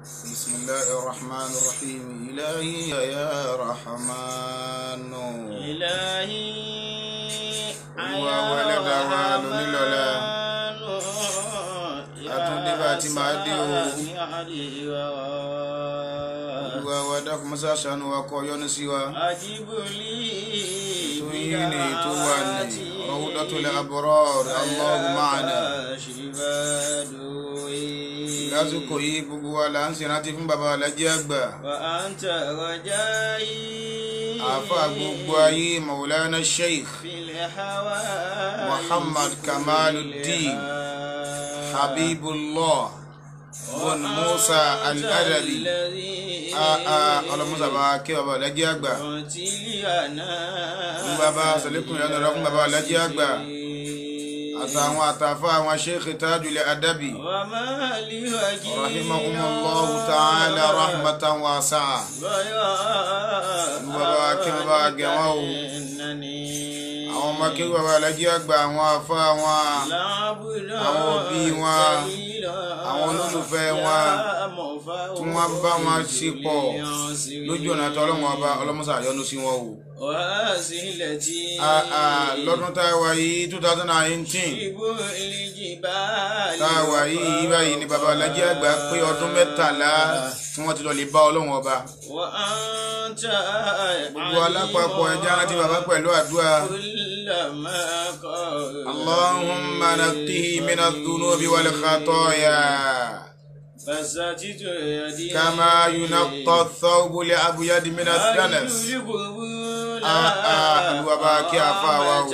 بسم الله الرحمن الرحيم. إلهي يا رحمن إلهي Olúwa wa Ẹlẹ́dàá wa lónìí lọ́la àtúndé bá ti máa dé o. Olúwa wa dákun mọ́sá ṣàánú wa kó yọ́nú sí wa. Ètò yìí ni ètò wa ní Rawdatul Abrar, Allahu ma'ana. Lásìkò yìí gbogbo wa là ń ṣèrántí fún bàbá Alhaji àgbà àfà gbogbo ayé Maulana Sheikh Muhammad Kamaluddin Habibullah bin Musa Al-Adabi. Ọlọ́mọ́sà bá kí bàbá Alhaji àgbà fún bàbá sọ̀lẹ́kùn ìyànà fún bàbá Alhaji àgbà àtàwọn àtàfà àwọn Sheikh Tajul Adabi rahimahumullahu ta'ala rahmatan wasi'a. Bàbá kí bàbá gẹ̀wọ́n o, àwọn ọmọ kí bàbá Alhaji àgbà, àwọn àfà àwọn òbí wọn, àwọn olólùfẹ́ wọn tí wọ́n bá wọn ṣe pọ̀ lójú ọ̀nà tó ọlọ́mọsà yọ́nú sí wọn o. Lọ́dún tá a wà yìí 2019 tá a wà yìí báyìí ni bàbá Alhaji àgbà pé ọdún 13 tí wọ́n ti lọ lè bá Ọlọ́run ọba. Gbogbo alápapọ̀ ẹja rántí bàbá pẹ̀lú àdúrà. Allahumma naqqihi minadh-dhunubi wal khataaya kama yunaqqa ath-thawbu al-abyadu minad-danas. Olúwa bá kí àfà wa o,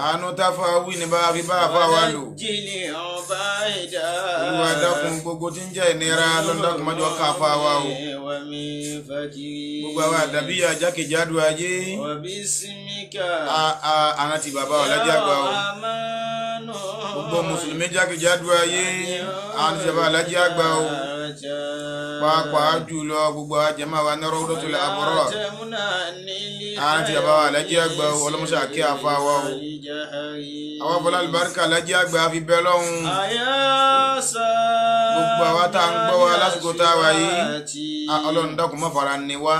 àánú táfà wí ní bá fi bá àfà wa lò. Olúwa dákun gbogbo tí ń jẹ́ ìnira lọ́dọ̀kùn mọ́jọ́ ká àfà wa o. Gbogbo àwọn àdàbíyà jákèjádò ayé àná ti bàbá Alhaji àgbà o. Gbogbo mùsùlùmí jákèjádò ayé àná ti bàbá Alhaji àgbà o. Pàápàá jùlọ gbogbo àjẹmọ́ wa ní Rawdatul Abrar àná ti bàbá Alhaji àgbà o. Ọlọ́mọṣà kí àfà wa o. Àwọn bọ́lá àlùbáríkà Alhaji àgbà fi bẹ́ lọ́hùn. Gbogbo àwa tá à ń gbọ́ wa lásìkò tá a wà yìí, Ọlọ́run dákun má fara ni wá.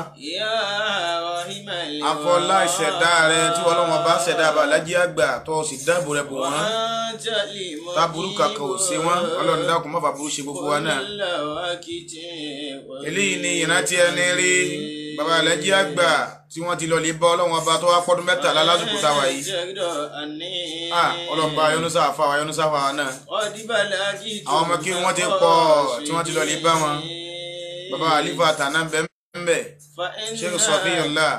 Afọlá ìṣẹ̀dá rẹ tí Ọlọ́run bá ṣẹ̀dá bàbá Alhaji àgbà tó sì dáàbò rẹ̀ bò wọ́n, táburú kankan ò ṣe wọ́n. Ọlọ́run dákun má fàbúrú ṣe gbogbo wa náà. Eléyìí ni ìrántí ẹni rí bàbá Alhaji àgbà tí wọ́n ti lọ lè bá Ọlọ́run ọba tó wá pọ́dún 13 lásìkò tá a wà yìí. Ọlọ́run bá yọ́núsà àfà wa yọ́núsà àfà wa náà. Àwọn ọmọ kí wọ́n ti pọ̀ tí wọ́n ti lọ lè bá wọn. Bàbá Alifa Tana bẹ́ẹ̀, Sheikh Safiyullah,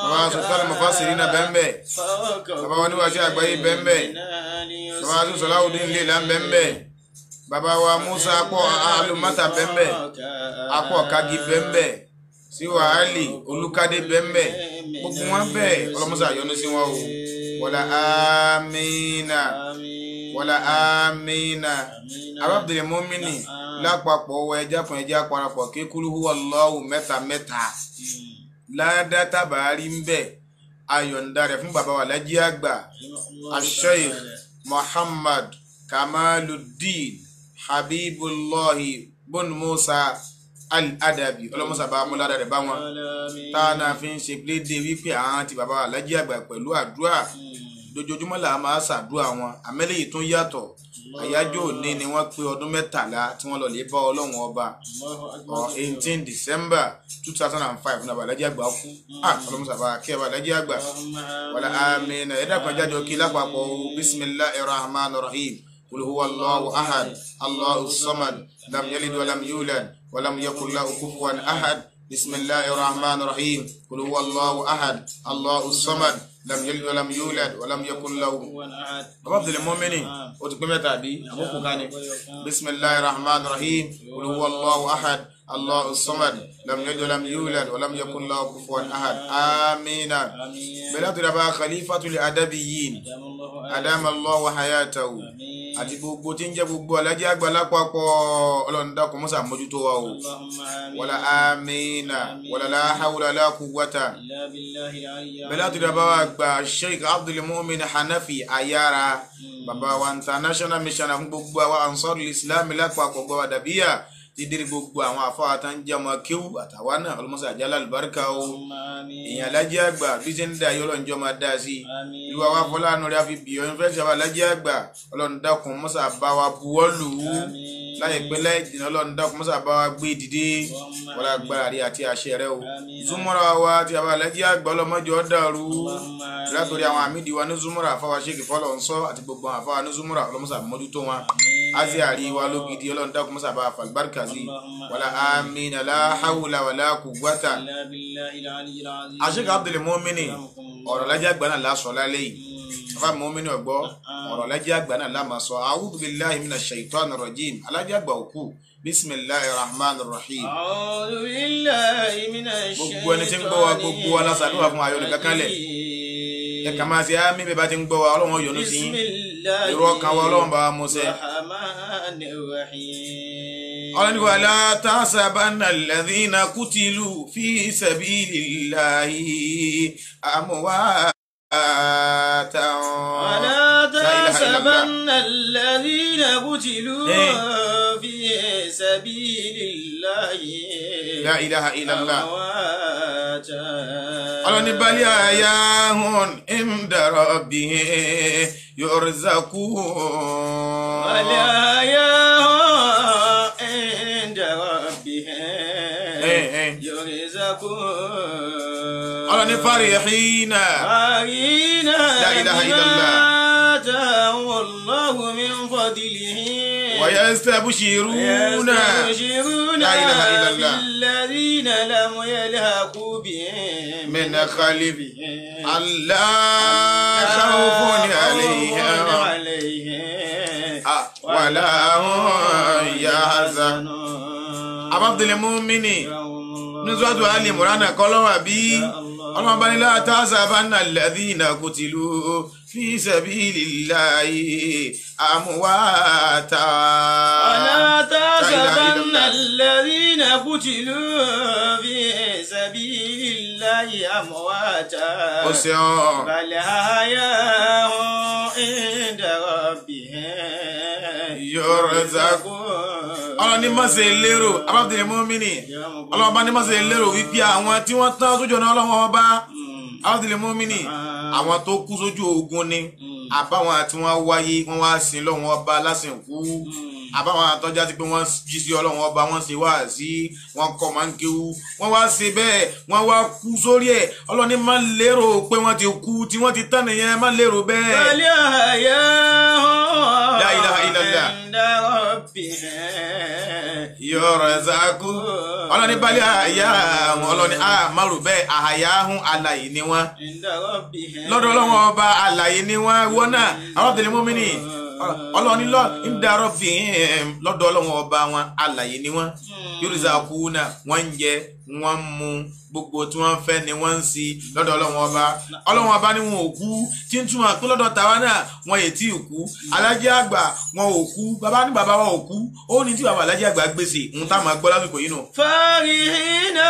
bàbá Sultan Mufassirin bẹ́ẹ̀, bàbá wa níwájú àgbáyé bẹ́ẹ̀, bàbá wa Salahuddin Lila bẹ́ẹ̀, bàbá wa Musa Akpọ̀ Alumata bẹ́ẹ̀, Akpọ̀ Kagi bẹ́ẹ̀, Siwa Ali Olùkádé bẹ́ẹ̀, gbogbo wọn bẹ́ẹ̀. Ọlọ́mọsà yọ́nú sí wọn o. Wala amina, wala amina. Abdul Mumini lápapọ̀ wọ ẹja fún ẹja parapọ̀ kí kúlú huwallahu mẹ́ta ládá tàbárí ń bẹ̀ ayọ̀ǹda rẹ̀ fún bàbá wa Alhaji àgbà Sheikh Muhammad Kamaluddin Habibullahi bin Musa Al-Adabi. Ọlọ́mọsà bá mú ládá rẹ̀ bá wọn tánà fi ń ṣe plédé wípé àwọn ti bàbá wa Alhaji àgbà pẹ̀lú àdúrà lójoojúmọ́ là máa ṣàdúrà wọn. Àmẹ́lẹ́ yìí tún yàtọ̀. Àyájọ́ òní ni wọ́n pé ọdún 13 tí wọ́n lọ lè bá Ọlọ́run ọba 18 December 2005 ní bàbá Alhaji àgbà kú. Ọlọ́mọsà bá kí bàbá Alhaji àgbà wala amina. Ẹ̀dá kan jájọ kí lápapọ̀ bismillahir rahmanir rahim. Qul huwallahu ahad Allahu samad lam yalid walam yulad walam yakul lahu kufuwan ahad. Bismillahir rahmanir rahim. Qul huwallahu ahad Allahu samad lam yalid walam yulad walam yakul lahu kufuwan ahad. Bàbá Abdul Mumini ó ti pé mẹ́ta bí àkókò kan ní. Bismillahir rahmanir rahim. Qul huwallahu ahad Allahu samad lam yalid walam yulad walam yakul lahu kufuwan ahad. Amina. Bẹ́lá tó dábàá Khalifatul Adabiyyin adama Allahu hayatahu àti gbogbo tí ń jẹ́ gbogbo Alhaji àgbà lápapọ̀. Ọlọ́run dákun mọ́sà mójútó wa o. Wala amina wala la hawla la quwwata. Bẹ́lá tó dábàá àgbà Sheikh Abdul Mumin Hanafi Ayara, bàbá wa international mission fún gbogbo àwọn Ansarul Islam lápapọ̀ gbọ́ Adabiya dídírí gbogbo àwọn àfáà tán jẹ́ ọmọ kéwú àtàwa náà ọlọ́mọsà àjálà àlùbáríkà o èèyàn alájẹ́ àgbà bí ṣe ń da ayé ọlọ́njọ́ máa dá sí ìlú wa fọláàánú rẹ̀ àfi bìyọ́ yunifásitì àwọn alájẹ́ àgbà ọlọ́run dákun mọ́sà bá wa buwọ́ lù ú láìpẹ́ láì jìnnà ọlọ́run dákun mọ́sà bá wa gbé dìde wọlé agbára rí àti àṣẹ rẹ o zumura wa ti àwọn alájẹ́ àgbà ọlọ́mọdé ọ̀dàrú látòrí àwọn àmìdí wa ní zumura àfáwà ṣéèkì fọlọ́ ń sọ àti gbogbo àwọn àfáwà ní zumura ọlọ́mọsà mójútó wọn azi àrí wa lógidi ọlọ́run dákun mọ́sà bá falbarka sí wàlá amina la hawla wàlá quwwata. àṣekà Abdul Mumini ọ̀rọ̀ lájẹ́ àgbà náà lásọ̀ lálẹ́ yìí afa Mumini ọgbọ́ ọ̀rọ̀ lájẹ́ àgbà náà lámà sọ a'udhu billahi minash shaitanir rajim alájẹ́ àgbà òkú bismillahir rahmanir rahim. a'udhu billahi minash shaitanir rajim. gbogbo ẹni tí ń gbọ́ wa gbogbo wa lásàdúrà fún ayọ̀ nìkan kan lẹ̀ ẹ kà máa ṣe àmì bẹ́ẹ̀ bá ti ń gbọ́ wa ọlọ́run yọ́nú sí irú ọkàn wa ọlọ́run bá wa mú ṣẹ. ọlọ́ni wala tahsabanna alladhina qutilu fi sabilillahi amwatan. wala tahsabanna alladhina qutilu fi sabilillahi la ilaha illallah. ọlọ́ni bal ahya'un inda rabbihim yurzaqun. bal ahya'un inda rabbihim yurzaqun. ọlọ́ni farihina la ilaha illallah. Allahu min fadlihi wa yastabshiruna la ilaha illallah. billadhina lam yalhaqu bihim min khalfihim alla khawfun alayhim wa la hum yahzanun. Abdul Mumini nuzwatu Ali Imran kọ́lọ́wà bí ọlọ́run bá ní la tahsabanna alladhina qutilu fi sabilillahi amwata. la tahsabanna alladhina qutilu fi sabilillahi amwata. ó ṣeun. bal ahya'un inda rabbihim yurzaqun. ọlọ́run ní má ṣe lérò Abdul Mumini ọlọ́run bá ní má ṣe lérò wípé àwọn tí wọ́n tán sójú ọ̀nà ọlọ́run ọba Abdul Mumini àwọn tó kú sójú ogun ni àbáwọn tí wọ́n wáyé wọ́n wá sin lọ́wọ́n ọba lásìkò àbáwọn àtọ́já ti pé wọ́n jí sí ọlọ́run ọba wọ́n ṣe wá sí wọ́n kọ́ máa ń kéwú wọ́n wá ṣe bẹ́ẹ̀ wọ́n wá kú sórí ẹ̀ ọlọ́run ní má lérò pé wọ́n ti kú tí wọ́n ti tán nìyẹn má lérò bẹ́ẹ̀. bal ahya'un la ilaha illallah. inda rabbihim yurzaqun. ọlọ́ni bal ahya'un ọlọ́ni àmàrò bẹ́ẹ̀ ahya'un alààyè ni wọ́n inda rabbihim lọ́dọ̀ ọlọ́run ọba alààyè ni wọ́n wọ́n náà Abdul Mumini ọlọ́ni inda rabbihim lọ́dọ̀ ọlọ́run ọba wọn alààyè ni wọ́n yurzaquna wọ́n ń jẹ wọ́n mú gbogbo tí wọ́n fẹ́ ni wọ́n ń sí lọ́dọ̀ ọlọ́run ọba ni wọn ò kú tí ń túmọ̀ pé lọ́dọ̀ tàwa náà wọn ò tí ì kú alájẹ́ àgbà wọn ò kú bàbá ní bàbá wọn ò kú ó ní tí bàbá alájẹ́ àgbà gbèsè ń tá máa gbọ́ lásìkò yìí nù. farihina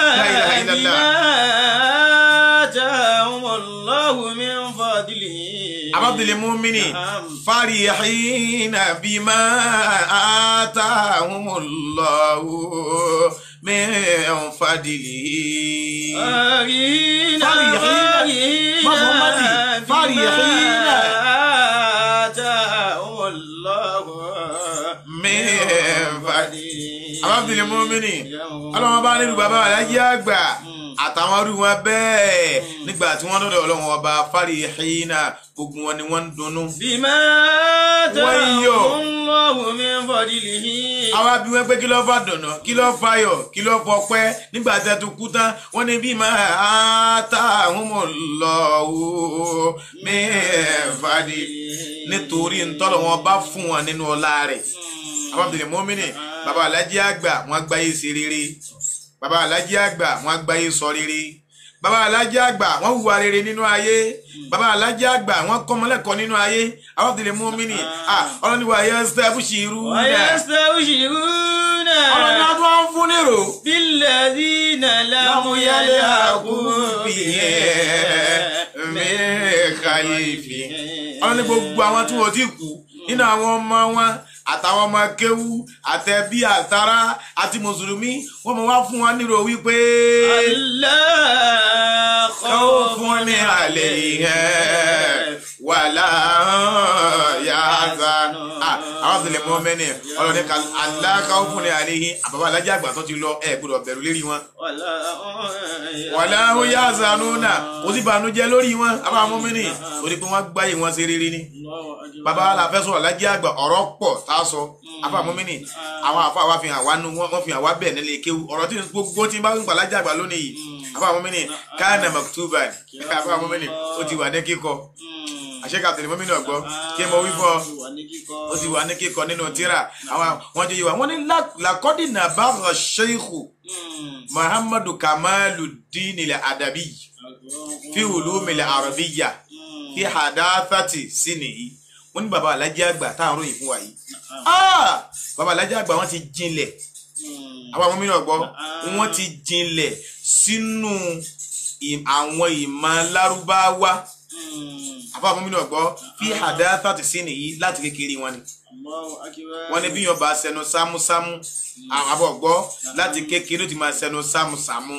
bima atahumullahu min fadlihi. Abdul Mumini farihina bima atahumullahu min fadlihi. farihina atahumullahu min fadlihi. Abdul Mumini ọlọ́wọ́n bá nílùú bàbá alájẹ́ àgbà àtàwọn ọdún wọn bẹ́ẹ̀ nígbà tí wọ́n dọ́dọ̀ ọlọ́run ọba farihina gbogbo wọn ni wọ́n ń dunnú. bima atahumullahu min fadlihi. àwa bí wọ́n pé kí ló fà dùnnú kí ló fayọ̀ kí ló fọpẹ́ nígbà tí a ti kú tán wọ́n ní bima atahumullahu min fadlihi nítorí ntọ́lọ̀ wọn bá fún wọn nínú ọlá rẹ̀. Abdul Mumini bàbá alájẹ́ àgbà wọ́n gbáyé sí rere bàbá alájẹ́ àgbà wọ́n gbáyé sọ rere bàbá alájẹ́ àgbà wọ́n hùwà rere nínú ayé bàbá alájẹ́ àgbà wọ́n kọ́mọlẹ́kọ̀ọ́ nínú ayé Abdul Mumini ọlọ́ni wa yastabshiruna ọlọ́ni a tún wọ́n fún nírò billadhina lam yalhaqu bihim min khalfihim ọlọ́ni gbogbo àwọn tí wọ́n ti kú nínú àwọn ọmọ wọn àtàwọn ọmọ kéwú àtẹbí àtàrà àti mùsùlùmí wọ́n mọ̀ wá fún wa nírò wípé la khawfun alayhim wala yahzanun. àwọn tẹ̀lé mọ́ mẹ́ni ọlọ́ni ká la khawfun alayhim àbábá alájà àgbà tó ti lọ ẹ̀ gbọ́dọ̀ bẹ̀rù lérí wọn. wala yahzanuna ó sì bànújẹ́ lórí wọn àbábá mọ́ mẹ́ni torí pé wọ́n gbáyé wọn ṣe rere ni. bàbá aláfẹ́ sọ̀rọ̀ alájà àgbà ọ̀rọ̀ pọ̀ tá a sọ àbábá mọ́ mẹ́ni àwọn àfa wa fi hàn wá nu wọ́n fi hàn wá bẹ̀ nílé kéwú ọ̀rọ̀ tí gbogbo tí bá ń gbà alájà àgbà lónìí yìí àbábá mọ́ mẹ́ni kana maktuban àbábá mọ́ mẹ́ni ó ti wà ní kíkọ àṣekà tẹ̀lé mọ́mí náà gbọ́ kí mo wí fọ́ ó ti wà ní kíkọ nínú tíra àwọn wọ́n jẹ́ yìí wá wọ́n ní laqad nabagha sheikhu muhammadu kamaluddin al-adabi fi ulumi al-arabiyya fi hadathati sinihi wọ́n ní bàbá alájí àgbà táwọn ròyìn fún wa yìí bàbá alájí àgbà wọ́n ti jinlẹ̀ àwọn mọ́mí náà gbọ́ wọ́n ti jinlẹ̀ sínú àwọn ìmọ̀ lárúbáwá àbá àwọn mọ́mí náà gbọ́ fi hadathati sinihi láti kékeré wọn ni wọ́n ní bí yàn bá sẹnu sámúsámú àbọ̀ gbọ́ láti kékeré ó ti máa sẹnu sámúsámú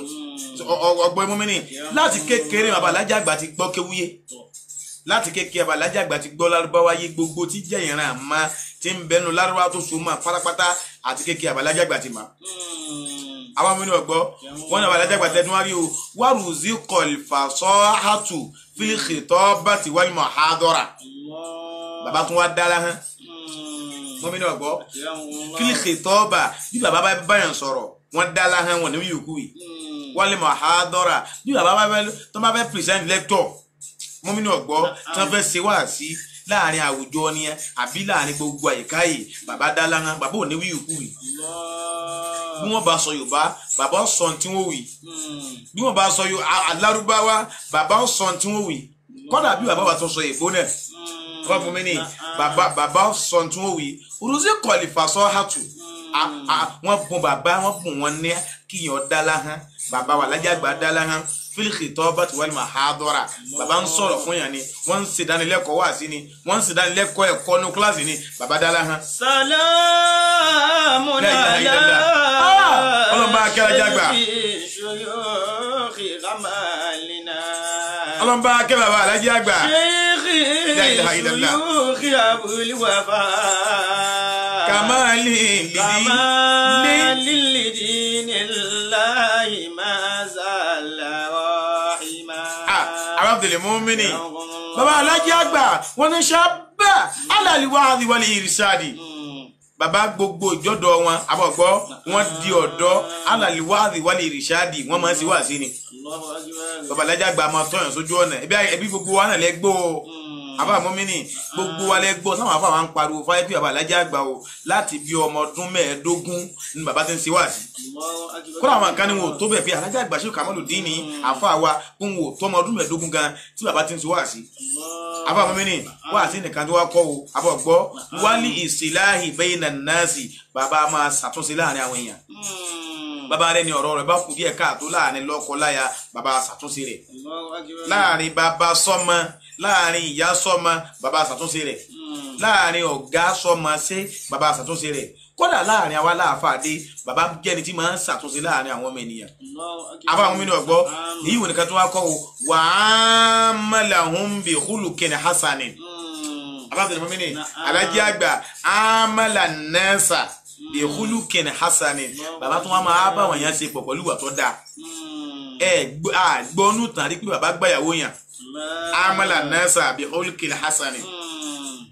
ọgbọ́n mọ́mí ni láti kékeré bàbá alájí àgbà ti gbọ́ kéwúyé láti kékeré bàbá alájí àgbà ti gbọ́ lárúbáwá yé gbogbo tí jẹ́ ìran àmọ́ tí ń bẹnu lárúbáwá tó so mọ́ pátápátá àti kékeré bàbá alájí àgbà ti mọ́ àwọn ọmọ inú ọgbọ́ wọn náà bàbá alájí àgbà tẹ́tún wá rí o wàrúzí kọlfàṣọ́hátù fil khitabati wal muhadara bàbá tún wá dára hàn mọ́mí náà gbọ́ fil khitaba bí bàbá bá báyàn sọ̀rọ̀ wọ́n dára hàn wọ́n ní wíwúkú yìí wal muhadara bí bàbá bá fẹ́ present lecture mọ́mí náà gbọ́ tí wọ́n fẹ́ ṣe wáàsí láàrin àwùjọ ni àbí láàrin gbogbo àyíká yìí bàbá dára hàn bàbá ò ní wíwúkú yìí bí wọ́n bá sọ Yorùbá bàbá sọ tí wọ́n wí bí wọ́n bá sọ alárúbáwá bàbá sọ tí wọ́n wí kódà bí bàbá wa tó sọ èbó náà wọ́n fún mi ní bàbá sọ tí wọ́n wí orúsí kọlifàṣọ́hátù wọ́n bùn bàbá wọ́n bùn wọn ní kíyàn dálá hàn bàbá wa alájí àgbà dálá hàn fil khitabati wal muhadara bàbá ń sọ̀rọ̀ fún yàn ni wọ́n ń ṣèdánilẹ́kọ̀ọ́ wá sí ni wọ́n ń ṣèdánilẹ́kọ̀ọ́ ẹ̀kọ́ ní kíláàsì ni bàbá dálá hàn. salamun ala ọlọ́mọba akẹ́rẹ́ jágbà ọlọ́mọba akẹ́rẹ́ bàbá alájí àgbà kamali lidinillahi mazala rahima. arábìnrin mọ́mìnì bàbá alájí àgbà wọ́n ní sábà alàlíwáàdì wal irshadi bàbá gbogbo ìjọdọ wọn àbọ̀gbọ́ wọn di ọ̀dọ́ alàlíwáàdì wal irshadi wọ́n máa ń ṣe wá sí ni bàbá alájí àgbà máa tọ́yàn sójú ọ̀nà ẹbí gbogbo wa náà lẹ́gbọ́ àbá mọ́mìnì gbogbo wa lẹ́gbọ́ sáwọn àbá wa ń pariwo fáyé bí bàbá alájí àgbà o láti bí ọmọ ọdún 15 ni bàbá ti ń ṣe wá sí kó àwọn kan ní wọn ò tó bẹ̀ bí alájí àgbà Sheikh Kamaluddin ní àfa wa kó wọn ò tó ọmọ ọdún 15 gan tí bàbá ti ń ṣe wá sí àbá mọ́mìnì wá sí nìkan tó wá kọ́ o àbọ̀ gbọ́ wálé ìsìláhì bayna nasi bàbá máa ṣàtúnṣe láàrin àwọn èèyàn bàbá rẹ ni ọ̀rọ̀ rẹ̀ bá kù díẹ̀ káàtó láàrin lọ́kọ láya bàbá ṣàtúnṣe rẹ̀ láàrin bàbá sọ́mọ láàrin ìyá sọ́mọ bàbá ṣàtúnṣe rẹ̀ láàrin ọ̀gá sọ́mọ ṣe bàbá ṣàtúnṣe rẹ̀ kódà láàrin àwa láàfàdé bàbá jẹ́ni tí máa ń ṣàtúnṣe láàrin àwọn ọmọ ènìyàn àbá àwọn mìíràn gbọ́ èyí wò nìkan tó wá kọ́ o wa amalahum bi khuluqin hasanin àbáfẹ́ mọ́mìnì alájí àgbà amala nasa bi khuluqin hasanin bàbá tó wá máa bá wọn yẹn ṣe pọ̀ pẹ̀lú ìwà tó dáa gbọ́nú tàn rí pé bàbá gbàyàwó yàn amala nasa bi khuluqin hasanin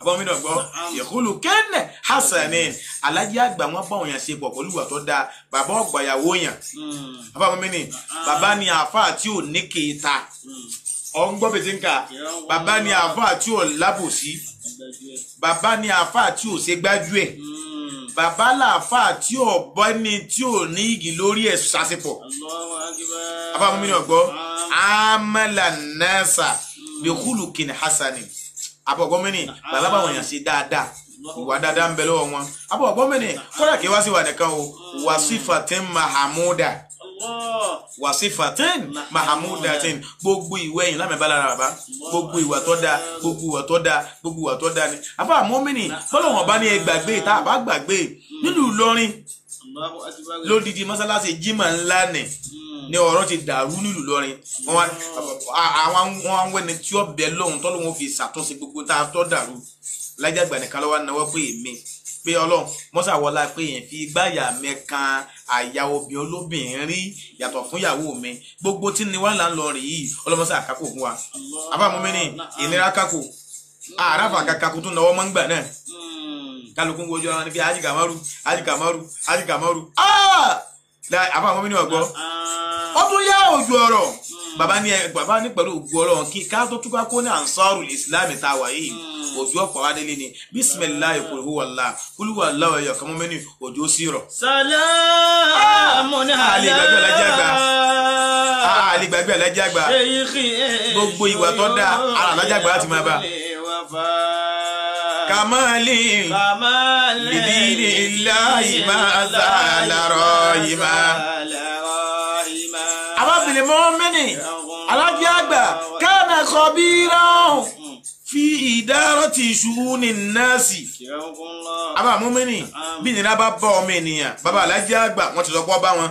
àbọ̀mí náà gbọ́ ìkúlù kẹ́nẹ̀ hasanin alájí àgbà wọn bá wọn yàn ṣe pọ̀ pẹ̀lú ìwà tó dáa bàbá ọgbàyàwó yàn àbọ̀mí ni bàbá ni àáfàá tí ò ní kéta ọ̀ngbọ́n bètè ń kà bàbá ni àáfàá tí ò lábòsí bàbá ni àáfàá tí ò ṣe gbájú ẹ̀ bàbá làáfàá tí ò bọ́ ní tí ò ní igi lórí ẹ̀ ṣàṣepọ̀ àbọ̀mí náà gbọ́ amala nasa bi khuluqin hasanin abọ̀gbọ́mẹ́ni bàbá bá wọ̀nyàn sí dáadáa ìwà dáadáa ń bẹ lọ́wọ́ wọn abọ̀gbọ́mẹ́ni kọ́dà kí wá sí wà nìkan o wà sífàtín mahamuda wasifatin mahamudatin gbogbo ìwé yìí lámẹ bá lára bàbá gbogbo ìwà tó dáa gbogbo ìwà tó dáa gbogbo ìwà tó dáa ni àfa mọ́mìnì fọlọ́wọ́n bá ní ẹ gbàgbé tá a bá gbàgbé nílùú Ìlọrin lódìdí mọ́sálásí jimá ńlá ní ọ̀rọ̀ ti dàrú nílùú Ìlọrin àwọn wẹ́ni tí ó bẹ̀ lóhun tó lóhun fi ṣàtúnṣe gbogbo tá a tọ́ dàrú Lájí Àgbà nìkan lọ́wọ́ náwó pé èmi pé Ọlọ́run mọ́sàwọ́lá pé èèyàn fi gbáyà mẹ́kan àyà obìnrin olóbìnrin rí yàtọ̀ fún ìyàwó mi gbogbo tí ni wọ́n là ń lọ rìn yìí ọlọ́mọsà àkákò fún wa àbámu mi ní ìnira kákò àràfà kàkàkù tó náwó máa ń gbà náà kálukú ń wojú ara ní fi ajíkàmárù àbámu mi ní ọgbọ́ ọdún yá ojú ọ̀rọ̀ bàbá ní pẹ̀lú ògùn Ọlọ́run kí ká tó túká kó ní Ansarul Islam tá a wà yìí òjò ọ̀pọ̀ wá délé ni bisimilayi kuluwala ẹ̀yọ̀ kan mọ́ mẹ́ni òjò sí rọ̀. Salamun àlìgbàgbé Lájí Àgbà gbogbo ìwà tó dá ara Lájí Àgbà láti máa bá. kamali lidini ilahi ma zala rahima. abáfilẹ̀ mọ́ mẹ́ni Lájí Àgbà kana khabiran fi idarati shu'uni nnasi. Aba mumini bí nira bá bá ọmọ ènìyàn bàbá Lájí Àgbà wọ́n ti sọ pé bá wọn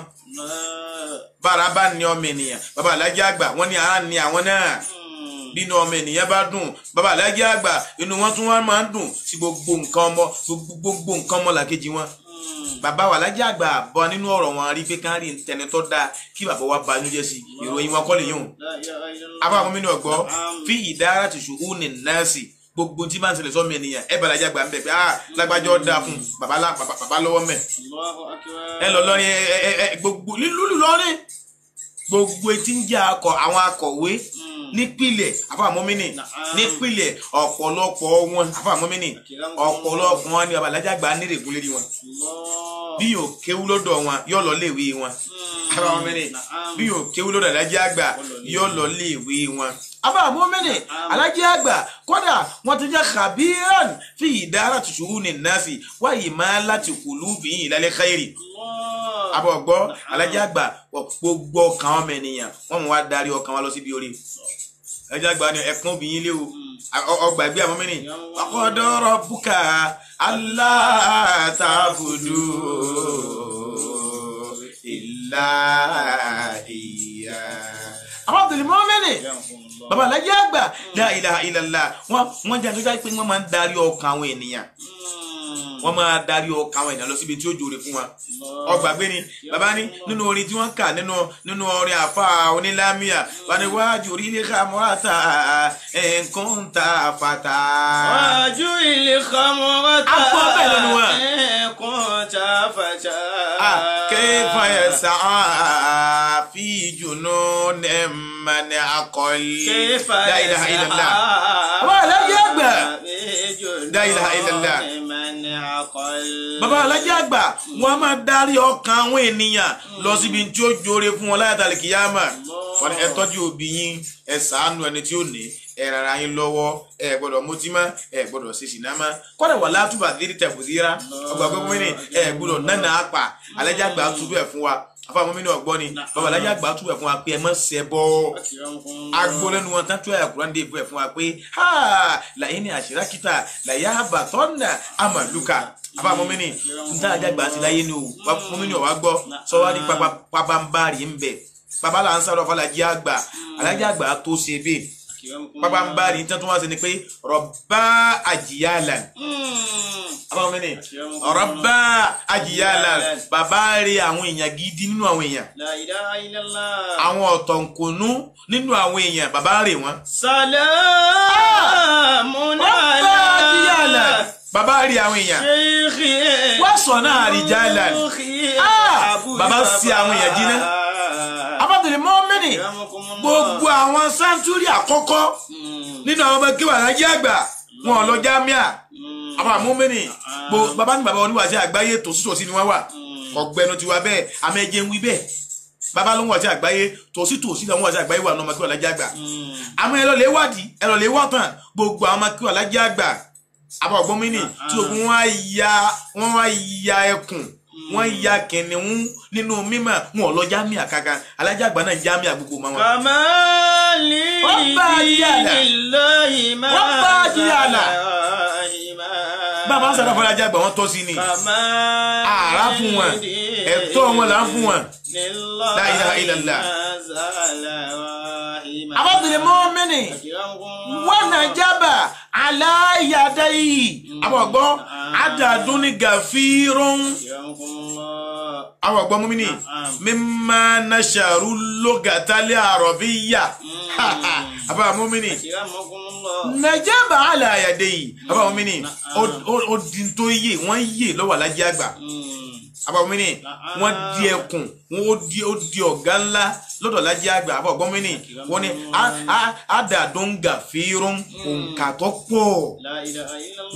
bára bá ní ọmọ ènìyàn bàbá Lájí Àgbà wọ́n ní ara ní àwọn náà bínú ọmọ ènìyàn bá dùn bàbá Lájí Àgbà inú wọn tún wọn máa ń dùn sí gbogbo nǹkan ọmọ làkejì wọn. Bàbá wa Lájí Àgbà bọ́ nínú ọ̀rọ̀ wọn rí pé ká rí tẹni tó dáa kí bàbá wa bá nújẹ́ sí ìròyìn wọn kọ́ lè yóò. Abá àwọn mínú ọ̀gbọ́ fi idarati shu'uni nnasi gbogbo tí máa ń ṣẹlẹ̀ sọ́mọ ènìyàn ẹ bá Lájí Àgbà ń bẹ̀ pé lágbájọ́ dáa fún bàbá lọ́wọ́ mẹ́. Ẹ lọ lọ́rin gbogbo lílù lọ́rin gbogbo etí ń jẹ́ àwọn akọ̀wé nípìlẹ̀ àfàmọ́mínì nípìlẹ̀ ọ̀pọ̀lọpọ̀ wọn àfàmọ́mínì ọ̀pọ̀lọpọ̀ wọn ni bàbá Lájí Àgbà nírègùn lérí wọn bí yóò kéwú lọ́dọ̀ wọn yóò lọ léèwé wọn àfàmọ́mínì bí yóò kéwú lọ́dọ̀ Lájí Àgbà yóò lọ léèwé wọn àfàmọ́mínì Lájí Àgbà kódà wọn ti jẹ́ khabiran fi idarati shu'uni nnasi wa imalati qulubihim ilal khairi àbọ̀ gbọ́ Lájí Àgbà gbogbo ọkàn ọmọ ènìyàn wọ́n mú wá darí ọkàn wa lọ síbi orí Lájí Àgbà ni ẹkún obìnrin lé o ọgbà ẹgbẹ́ àmọ́ mẹ́rin qada rabbuka alla ta'budu illa iyyah. Àwọn Abdul Mu'min bàbá Lájí Àgbà la ilaha illallah wọ́n jẹ́ àtúntà pé wọ́n máa ń darí ọkàn àwọn ènìyàn wọ́n máa darí ọkàn àwọn ènìyàn lọ síbi tí ó jòrè fún wa ọgbàgbé ni bàbá ní nínú orin tí wọ́n kà nínú orin àfa onílámíà wà ní wájú ilé khamurata nǹkan ta fata. wájú ilé khamurata nǹkan ta fata. kayfa yas'a fi junun man aqal. la ilaha illallah. bàbá Lájí Àgbà la ilaha illallah. Bàbá Lájí Àgbà wọ́n máa darí ọkàn àwọn ènìyàn lọ síbi tí ó jòrè fún wọn láyàtà lè kíyàmà. Wọ́n ní ẹ tọ́jú òbí yín ẹ ṣàánú ẹni tí ó ní ẹ rárá yín lọ́wọ́ ẹ gbọ́dọ̀ mutí mọ́ ẹ gbọ́dọ̀ ṣe ṣìnà mọ́ kọ́dà wà látúbà dírí tẹ̀fùsíra ọgbà gbogbo ní ẹ gbọ́dọ̀ nánà àpà Lájí Àgbà túbọ̀ ẹ̀ fún wa afáwọn mímú ọgbọ́n ni bàbá Lájí Àgbà túbọ̀ ẹ̀ fún wa pé ẹ mọ́ ṣẹbọ agbólẹ́nu wọn tán tó ẹ̀ kúrán dé fún ẹ̀ fún wa pé làyé ní àṣírákítà làyé àbàtọ́nà àmàlùkà afáwọn mímú níta Lájí Àgbà ti láyé ni o mímú ọ̀wá gbọ́ sọ wá ní pàbàmbárì ń bẹ̀ bàbá là ń sáré fún Lájí Àgbà Lájí Àgbà tó ṣe bẹ́ẹ̀ bàbá ń bá rí ní tẹ́tún wá sí ni pé rọ̀bá àjìyàlà àbáwọn mẹ́ni rọ̀bá àjìyàlà bàbá rí àwọn èèyàn gidi nínú àwọn èèyàn àwọn ọ̀tọ̀nkùnú nínú àwọn èèyàn bàbá rí wọn. Salamun àjìyàlà bàbá rí àwọn èèyàn wọ́n sọ náà àrìjàlà bàbá sí àwọn èèyàn jiná abájọlẹ̀ mọ́mẹ́nì gbogbo àwọn sáńtúrì àkọ́kọ́ nínú àwọn ọmọ kíwà Lájí Àgbà wọn lọ jámíà àwọn mọ́mẹ́nì bàbá ní bàbá oníwàásí àgbáyé tòsítòsí ni wọ́n wà ọgbẹ́nu tiwa bẹ́ẹ̀ amẹ́jẹ́ ń wí bẹ́ẹ̀ bàbá ló ń wàásí àgbáyé tòsítòsí làwọn wàásí àgbáyé wà ní ọmọ kíwà Lájí Àgbà àmọ́ ẹ lọ lè wádìí ẹ lọ lè wọ́tàn gbogbo àwọn ọmọ kíwà Lájí Àgbà àbọ̀ ọgbọ́n mẹ́nì tí ogun wọn wá ya ẹkùn wọ́n ya kìnìún nínú mímọ̀ wọn lọ jámíà kankan alájà àgbà náà jámíà gbogbo ma wọn. kamali lillahi ma bàbá ń sọ̀rọ̀ fún alájà àgbà wọn tọ́ sí ni àrà fún wọn ẹ̀tọ́ wọn là ń fún wọn. La ilaha illallah. Abdul Mu'mini wa najaba ala yadayhi abogbo adadun gafirun abogbo Mu'mini mimma nasharu lugatali arabiyya aba Mu'mini najaba ala yadayhi aba Mu'mini o din to ye wọ́n ye ló wà lájẹ́ àgbà aba Mu'mini wọ́n di ẹkùn wọ́n ó di ọ̀gá ńlá lọ́dọ̀ lájẹ́ àgbà aba Mu'mini wọ́n ní adadun gafirun òǹkà tó pọ̀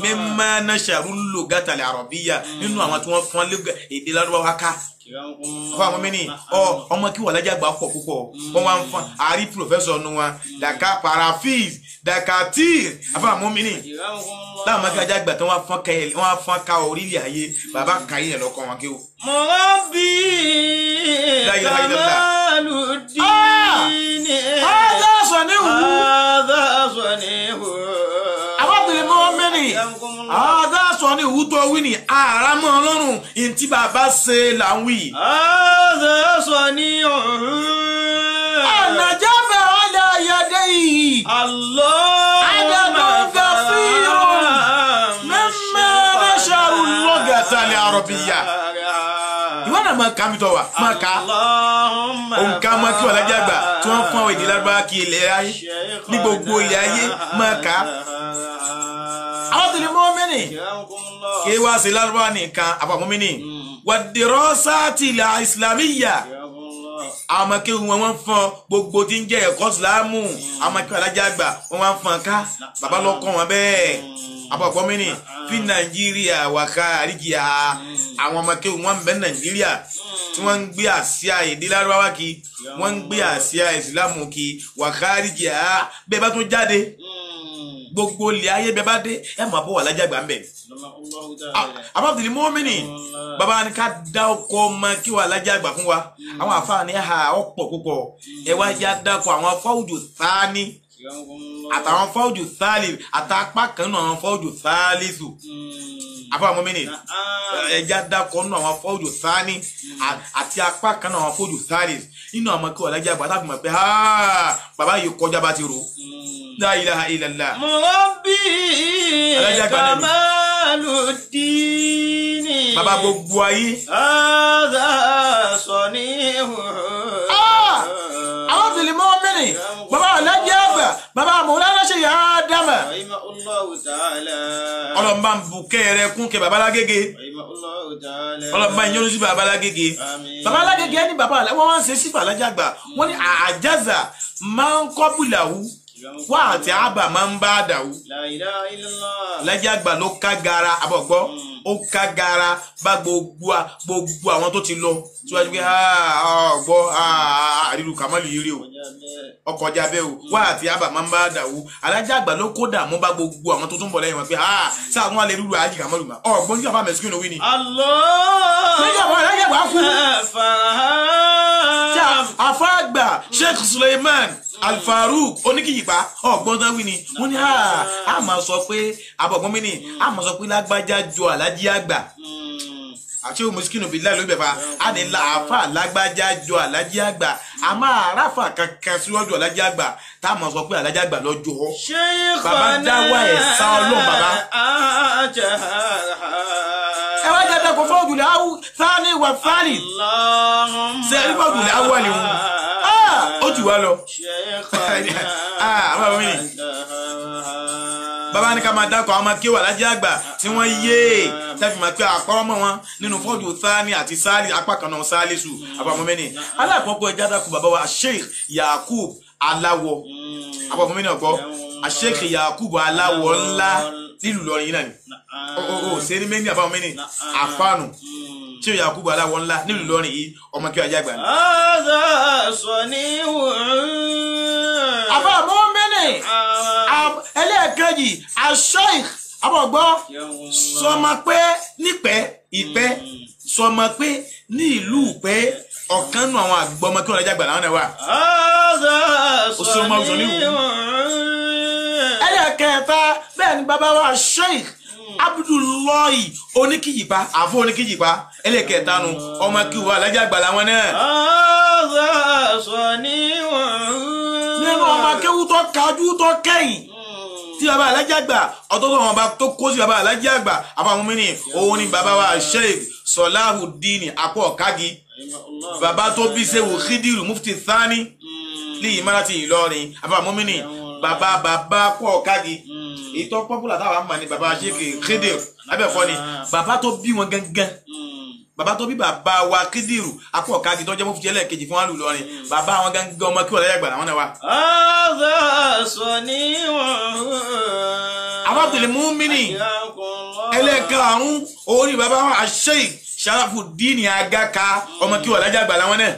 mimma nasharu lugatali arabiyya nínú àwọn tí wọ́n fọ́n èdè Lárúbáwá ká aba Mu'mini ọmọ kí wà lájẹ́ àgbà pọ̀ púpọ̀ wọ́n wá ń fọ́n àrí professor nu wọn daka paraphrase dakatir aba Mu'mini láwọn ọmọ kí wàjà àgbà tí wọ́n fọ́n ká orílẹ̀ ayé bàbá kàyé ẹ̀ lọ́kọ̀ wọn kí o. Mọ̀rọ́bí Kamaluddin Hadha sanihu Abdul Mu'mini Hadha sanihu tó wí ni àràmọ́ ọlọ́run ìntí bàbá ṣe là ń wí. Hadha sanihu Najaba ala yadayhi Allah adadun gafirun mimma nasharu lugatali arabiyya. Ìwọ́n náà máa ká mi tọ́ wa máa ká òǹkà máa kí wà lájẹ́ àgbà tí wọ́n fún àwọn èdè Lárúbáwá kí ilẹ̀ ayé ní gbogbo ilẹ̀ ayé máa ká. Abdul Mu'mini kí wá sí Lárúbáwá nìkan Aba Mu'mini wà dirasati al-islamiyya àwọn ọmọ kéwù wọn fọn gbogbo tí ń jẹ́ ẹ̀kọ́ ìsìlámù àwọn ọmọ kéwù alájẹ́ àgbà wọn wá ń fọn ká bàbá lọ́kọ́ wọn bẹ́ẹ̀ Aba Mu'mini fi Nàìjíríà wà ká àríkìá àwọn ọmọ kéwù wọn ń bẹ Nàìjíríà tí wọ́n ń gbé àsíá èdè Lárúbáwá kí wọ́n ń gbé àsíá ìsìlámù kí wà ká àríkìá bẹ́ẹ̀ bá tún jáde gbogbo ilẹ̀ ayé bẹ́ẹ̀ bá dé ẹ̀ máa bọ̀ wà lájẹ́ àgbà ń bẹ̀. Abdul Mu'mini bàbá ni ká dá ọkọ̀ ọmọ kí wà lájẹ́ àgbà fún wa àwọn àfáà ní ọ̀pọ̀ púpọ̀ ẹ wá já dákọ̀ àwọn fọ́ọ̀jù sáání àtàwọn fọ́ọ̀jù sáálì àtàpá kan nínú àwọn fọ́ọ̀jù sáálìsù Aba Mu'mini ẹja dákọ̀ nínú àwọn fọ́ọ̀jù sáání àti apá kan nínú àwọn fọ́ọ̀jù sáálìsù nínú àwọn kí wà lájẹ́ àgbà tábí mọ̀ pé bàbá yìí kọjá bá ti rò. La ilaha illallah. Mọ̀rọ́bí Kamaluddin bàbá gbogbo ayé. Hadha sanihu Abdul Mu'mini bàbá alájẹ́ àgbà bàbá Mawlana Sheikh Adam ọlọ́mbà ń bu kẹ́ẹ̀rẹ́ kún kẹ bàbá Lágége ọlọ́mbà ń yọ́nú sí bàbá Lágége bàbá Lágége ní bàbá wọ́n wá ń ṣe sí alájẹ́ àgbà wọ́n ní àjáza máa ń kọ́bùlàwú wá àti àbà máa ń bá dàwú lájẹ́ àgbà ló ká gara abọ̀gbọ́ ó ká gara bá gbogbo àwọn tó ti lọ síwájú pé ọgbọ́ àrílù Kàmálù yìí rí o ọkọ̀ ọjà bẹ́ẹ̀ o wá àti àbà máa ń bá dàwú alájẹ́ àgbà ló kó dààmú bá gbogbo àwọn tó tún bọ̀ lẹ́yìn wọn pé sáà wọn lè rúru àájì Kàmálù mà ọgbọ́n nígbà bá mẹ́sìkì ní wí ni. nígbà bá alájẹ́ àgbà kú àfáàgbà Sheikh Suleiman Al-Faruq oníkìyìpá ọgbọ́n tán wí ni wọ́n ní a máa sọ pé Aba Mu'mini a máa sọ pé lágbájá jọ alájí àgbà àti òmùsíkìnù bíi láìlú ìbẹ̀fà a ní àáfà lágbájá jọ alájí àgbà a máa ráfà kankan síwájú alájí àgbà tá a máa sọ pé alájí àgbà lọ́jọ́ bàbá dáwà ẹ̀ sá ọlọ́run bàbá. ẹ wá jẹ́ dẹ́kun fọ́ọ̀dù lè áwù sáni wà sáni ṣe é fọ́ọ̀dù lè áwù àlè wọn ó jù wá lọ. Bàbá ní ká máa dákọ̀ àwọn ọmọ kí wà lájẹ́ àgbà tí wọ́n yé tẹ́fì máa pé àpárọ́ mọ́ wọn nínú fọ́ọ̀dù sáni àti sáàlì apá kan náà sáàlìsù Aba Mu'mini aláàkọ́kọ́ ẹja dákọ̀ bàbá wa Sheikh Yakub Aláwọ̀ Aba Mu'mini ọ̀gbọ́ Sheikh Yakub Aláwọ̀ ńlá nílùú Ìlọrin yìí náà ni ó ṣe ní mẹ́ni Aba Mu'mini àfáànù Sheikh Yakub Aláwọ̀ ńlá nílùú Ìlọrin yìí ọmọ kí wàjà àgbà ni. Aba Mu'mini ẹlẹ́ẹ̀kejì Sheikh abọ̀gbọ́ sọmọ pé nípẹ́ Ìpẹ́ sọmọ pé ní ìlú Ìpẹ́ ọ̀kan nù àwọn àgbọ̀mọ kí wọ́n lọ́jà gbà láwọn náà wà. Ẹlẹ́kẹ̀ẹ́ta bẹ́ẹ̀ ni bàbá wa Sheikh Abdullahi Oníkìyìpá àfọ Oníkìyìpá ẹlẹ́kẹ̀ẹ́ta nu ọmọ kí wọ́n lọ́jà gbà láwọn náà. Nínú ọmọ akéwú tó kájú tó kẹ́yìn tí bàbá alájà gbà ọ̀tọ̀tọ̀ wọn bá tó kó sí bàbá alájà gbà àfàwọn mìíràn òun ni bàbá wa Sheikh Salahuddin Apọ̀ Kági bàbá tó bí Ṣéwù Khidiru Mufti Thani ní Ìmárátì Ìlọrin àfàwọn mìíràn bàbá Apọ̀ Kági ìtọ́ pọ́pùlà táwa mọ̀ ní bàbá Sheikh Khidiru abẹ́fọ́ ni bàbá tó bí wọn gangan bàbá tó bí bàbá wa Khidiru Apọ̀ Kági tó jẹ́ Mufti ẹlẹ́ẹ̀kejì fún àlù Ìlọrin bàbá wọn gangan ọmọ kí wọ́n lẹ́yà gbà láwọn náà wà. Abdul Mumini ẹlẹ́ẹ̀karùn-ún orí bàbá wa Sheikh Sharafuddin Agaka ọmọ kí wọ́n lẹ́yà gbà láwọn náà.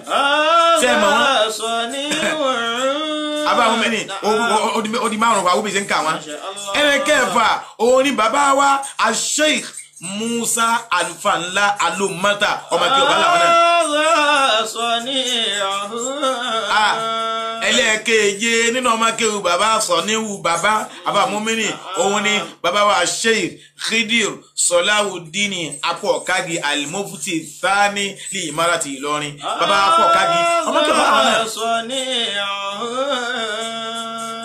Sẹ́ẹ̀mọ̀ wọn abáwọn mẹ́rin odi márùn-ún fún àwùbí ṣe ń kà wọ́n. Ẹlẹ́ẹ̀kẹfà orí bàbá wa Sheikh Musa Alfanla Alomata ọmọ kí ọba làwọn náà. Ẹlẹ́ẹ̀keje nínú ọmọ kéwù bàbá Sọ̀níwù bàbá àbámúmínì òun ni bàbá wa Sheikh Khidir Salahuddin Apọ̀ Kági Al-Mufti Thani ní Ìmárátì Ìlọrin bàbá Apọ̀ Kági ọmọ kéwù bàbá náà.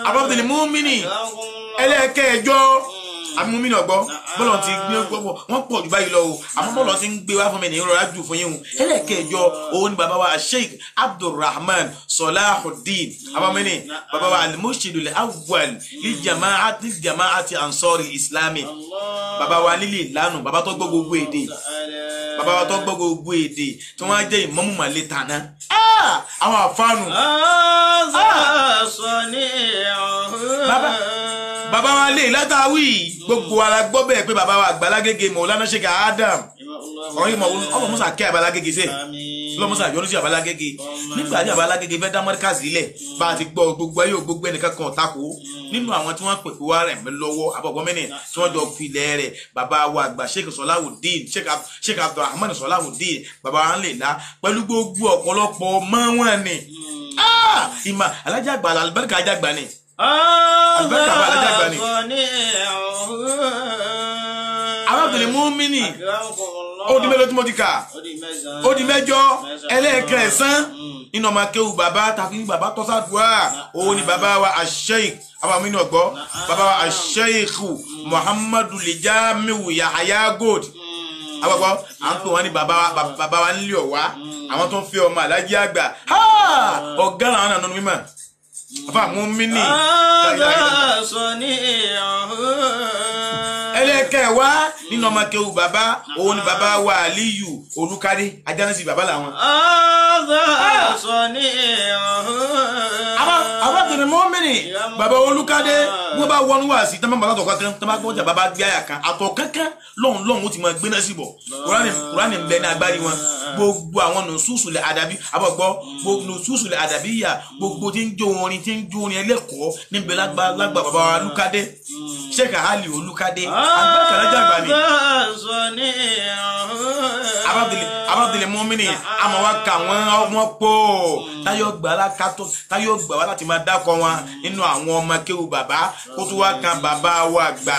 Abdul Mumini ẹlẹ́ẹ̀kẹjọ amúmínà gbọ́ bọ́lọ̀ ti gbé gbọ́ wọ́n pọ̀ jù báyìí lọ o àmọ́ bọ́lọ̀ ti ń gbé wá fún mi ní ìrora jù fún yín o ẹlẹ́ẹ̀kẹjọ òun ni bàbá wa Sheikh Abdulrahman Salahuddin abamini bàbá wa al-Murshid al-Awwal li jama'ati Ansari Islami bàbá wa lílì lánàá bàbá tó gbọ́ gbogbo èdè bàbá wa tó gbọ́ gbogbo èdè tí wọ́n á jẹ́ ìmámù màlẹ́ tàná àwọn àfáànù bàbá wa lè látàwí gbogbo ara gbọ́ bẹ́ẹ̀ pé bàbá wa Àgbàlagége Maulana Sheikh Adam ọmọ musa kẹ́ Àgbàlagége sẹ́ lọ musa yọnu sí Àgbàlagége nígbà tí Àgbàlagége fẹ́ dá mọ́ríkàsì ilẹ̀ bá a ti gbọ́ gbogbo ayé gbogbo ẹnìkan kan tako nínú àwọn tí wọ́n pè pé wá rẹ̀ mí lọ́wọ́ abọ́gbọ́mẹ́nì tí wọ́n jọ filẹ̀ rẹ̀ bàbá wa àgbà Sheikh Salahuddin Sheikh Abdulrahman Salahuddin bàbá wa ń lè la pẹ̀lú gbogbo ọ̀pọ̀lọpọ̀ mọ́ wọn ni ìmọ̀ alájà àgbà àlùbáríkà ajá àgbà ni. Abdul Mumini ó di mélòó tí mo ti kà ó di mẹ́jọ ẹlẹ́ẹ̀kẹsàn nínú ọmọ akéwù bàbá tàbí bàbá tọ́sàdúrà òun ni bàbá wa Sheikh abamini ọgbọ́ bàbá wa Sheikh Muhammadu Lijamiu Yahaya Gold àgbàgbọ́ à ń pè wọ́n ní bàbá wa nílé ọ̀wá àwọn tó ń fi ọmọ alájí àgbà ọ̀gá làwọn náà nínú mímọ́ afa Mumini ẹlẹ́kẹ̀wá nínú ọmọ kéwù bàbá òun ni bàbá wa Aliyu Olúkadé ajánásí bàbá làwọn. Abdul Mumini bàbá Olúkadé wọ́n bá wọnú wá sí tẹ́mọ̀ bàbá tọ̀kọ́ kan tẹ́mọ̀ gbọ́jà bàbá gbé àyà kan àtọ̀ kankan lọ́hùn ó ti máa gbéná sí bọ̀ Kùránì ń bẹ ní agbárí wọn gbogbo àwọn nùsùsùlẹ̀ àdàbí àbọ̀gbọ́ gbogbo nùsùsùlẹ̀ àdàbí yà gbogbo tí ń jó orin ẹlẹ́kọ̀ọ́ níbẹ̀ lágbà bàbá wa Olúkadé Sheikh Ali Olúkadé agbákàlájà àgbà ni. Abdul Mumini àmọ́ wa kà wọ́n pọ̀ táyọ̀ gbà wá láti máa dákọ̀ wọn nínú àwọn ọmọ kéwù bàbá kó tó wá kan bàbá wa àgbà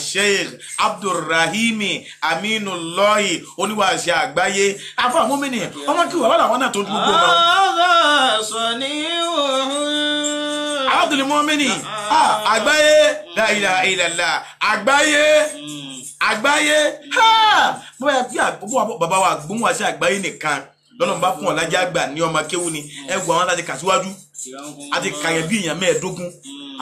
Sheikh Abdulrahimi Aminullahi oníwàásí àgbáyé Abdul Mumini ọmọ kéwù bàbá làwọn náà tó gbogbo wọn. Abdul Mumini àgbáyé la ilaha illallah àgbáyé bóyá bí bàbá wa gbóhùn wá sí àgbáyé nìkan lọ́nà bá fún ọ̀làjà àgbà ní ọmọ kéwù ni ẹgbẹ́ àwọn láti kà síwájú àti kàyẹ̀ bí èèyàn mẹ́ẹ̀ẹ́dógún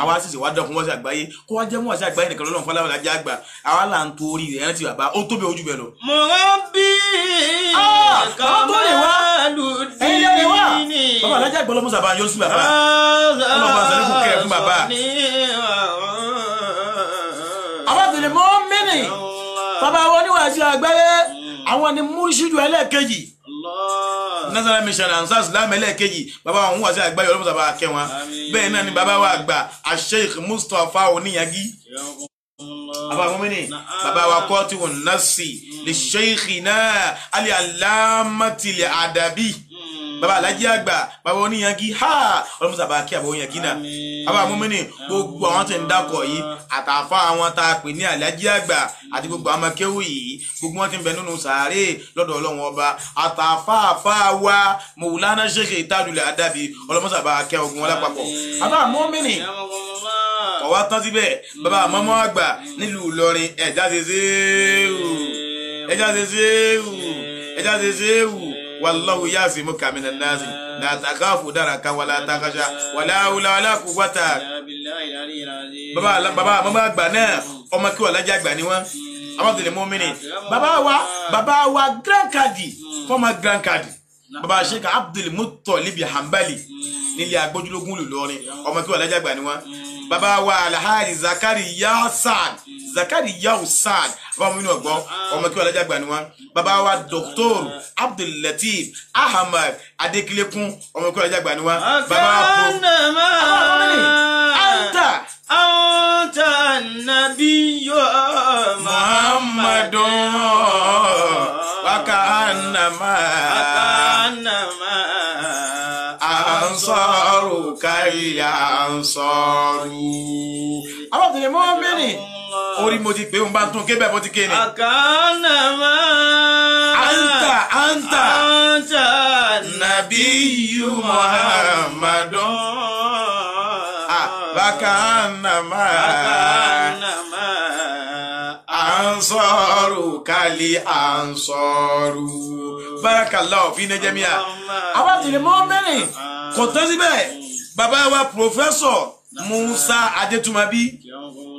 àwa sì wá dọ̀kun wá sí àgbáyé kó wá jẹ́ mú wá sí àgbáyé nìkan lọ́nà fún ọ̀làjà àgbà àwa là ń torí rẹ̀ ẹ̀rántí bàbá ó tóbi ojú bẹ́ẹ̀ lọ. mo bí Kamaluddin bàbá alájà àgbà ọlọ́mọ sábà yọ sí bàbá ọlọ́mọ àṣẹ kò kẹ́ ẹ̀ fún bàbá. Abdul Mumini bàbá wọn ní wàásù àgbáyé àwọn ni múrísídù ẹlẹ́ẹ̀kejì National Mission Ansar Islam ẹlẹ́ẹ̀kejì bàbá wọn wàásù àgbáyé ọlọ́mọ sábà kẹ́ wọn bẹ́ẹ̀ náà ni bàbá wa àgbà Sheikh Mustapha Oníyagí. Aba mumini baba wa qati won nasi li shaykhina ali alamati li adabi baba Alhaji Àgbà baba Oníyangi ha Ọlọ́run sábà kí abo Oníyangi náà aba mumini gbogbo àwọn tí ń dákọ̀ yìí àtàfà àwọn tá pè ní Alhaji Àgbà àti gbogbo àwọn kéwú yìí gbogbo wọn tí ń bẹ nínú sàárè lọ́dọ̀ Ọlọ́run ọba àtàfà àfà wa Maulana Sheikh Tajul Adabi Ọlọ́run sábà kí ogun wọn lápapọ̀ aba mumini ọwá tán síbẹ̀ bàbá àmọ́mọ́ àgbà nílùú Ìlọrin ẹ̀já ṣe ṣéwù wallahu yasimuka minan nasi la takhafu daraka wala takhsha wala hawla wala quwwata bàbá àmọ́mọ́ àgbà náà ọmọ kí wà Alhaji Àgbà ni wọ́n Abdul Mu'minin bàbá wa grand kadi former grand kadi bàbá Sheikh Abdul Muttalib Hanbali nílé agbójúlógún Ìlọrin ọmọ kí wà Alhaji Àgbà ni wọ́n bàbá wa Alhaji Zakariya Saad bàbá mi ní ọgbọ́n ọmọ kí wà Alhaji Àgbà ni wọ́n bàbá wa Dr. Abdul Latif Ahmad Adékílékún ọmọ kí wà Alhaji Àgbà ni wọ́n bàbá wa anta nabiyyu Muhammadun wa ka'annama ansaru kaya ansaru Abdul Mu'minin orí mo ti pé ń bá tún ké bẹ́ẹ̀ bó ti ké ni akanama anta nabiyyu Muhammadun bakanama ansaru kali ansaru barakallahu fi najamiya Abdul Mu'minin kò tán síbẹ̀ bàbá wa Professor Musa Adétúnmábí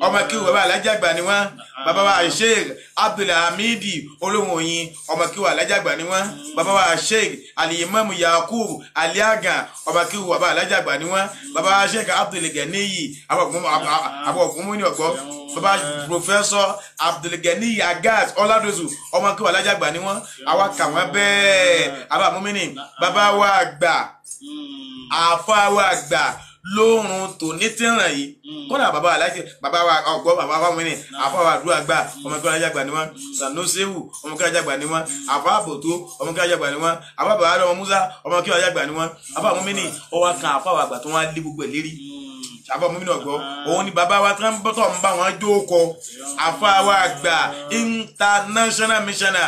ọmọ kí bàbá Alhaji Àgbà ni wọ́n bàbá wa Sheikh Abdul Hamidi Olóhùnyìn ọmọ kí Alhaji Àgbà ni wọ́n bàbá wa Sheikh Al-Imam Yakub Aliagan ọmọ kí bàbá Alhaji Àgbà ni wọ́n bàbá wa Sheikh Abdul Ganiyi abọ̀kúnmú ní ọ̀gbọ́ bàbá Professor Abdul Ganiyi Agaz Ọládòzù ọmọ kí Alhaji Àgbà ni wọ́n àwa kà wọ́n bẹ́ẹ̀ Aba Mu'minin bàbá wa àgbà àfa wa àgbà lórun tò ní tìràn yìí kódà bàbá Alhaji bàbá wa ọgbọ bàbá wa Mu'minin àfa wa àdúrà gbà ọmọ kí Alhaji Àgbà ni wọ́n Sanusewu ọmọ kí Alhaji Àgbà ni wọ́n àfa àbòtó ọmọ kí Alhaji Àgbà ni wọ́n àfa bàbá ọmọ Musa ọmọ kí Alhaji Àgbà ni wọ́n Aba Mu'minin ọwọ́ kan àfa wa àgbà tó wọ́n á lé gbogbo ẹ̀ lérí Aba Mu'minin ọgbọ òun ni bàbá wa tán bọ́tọ̀ ń bá wọn jókòó àfa wa àgbà international missioner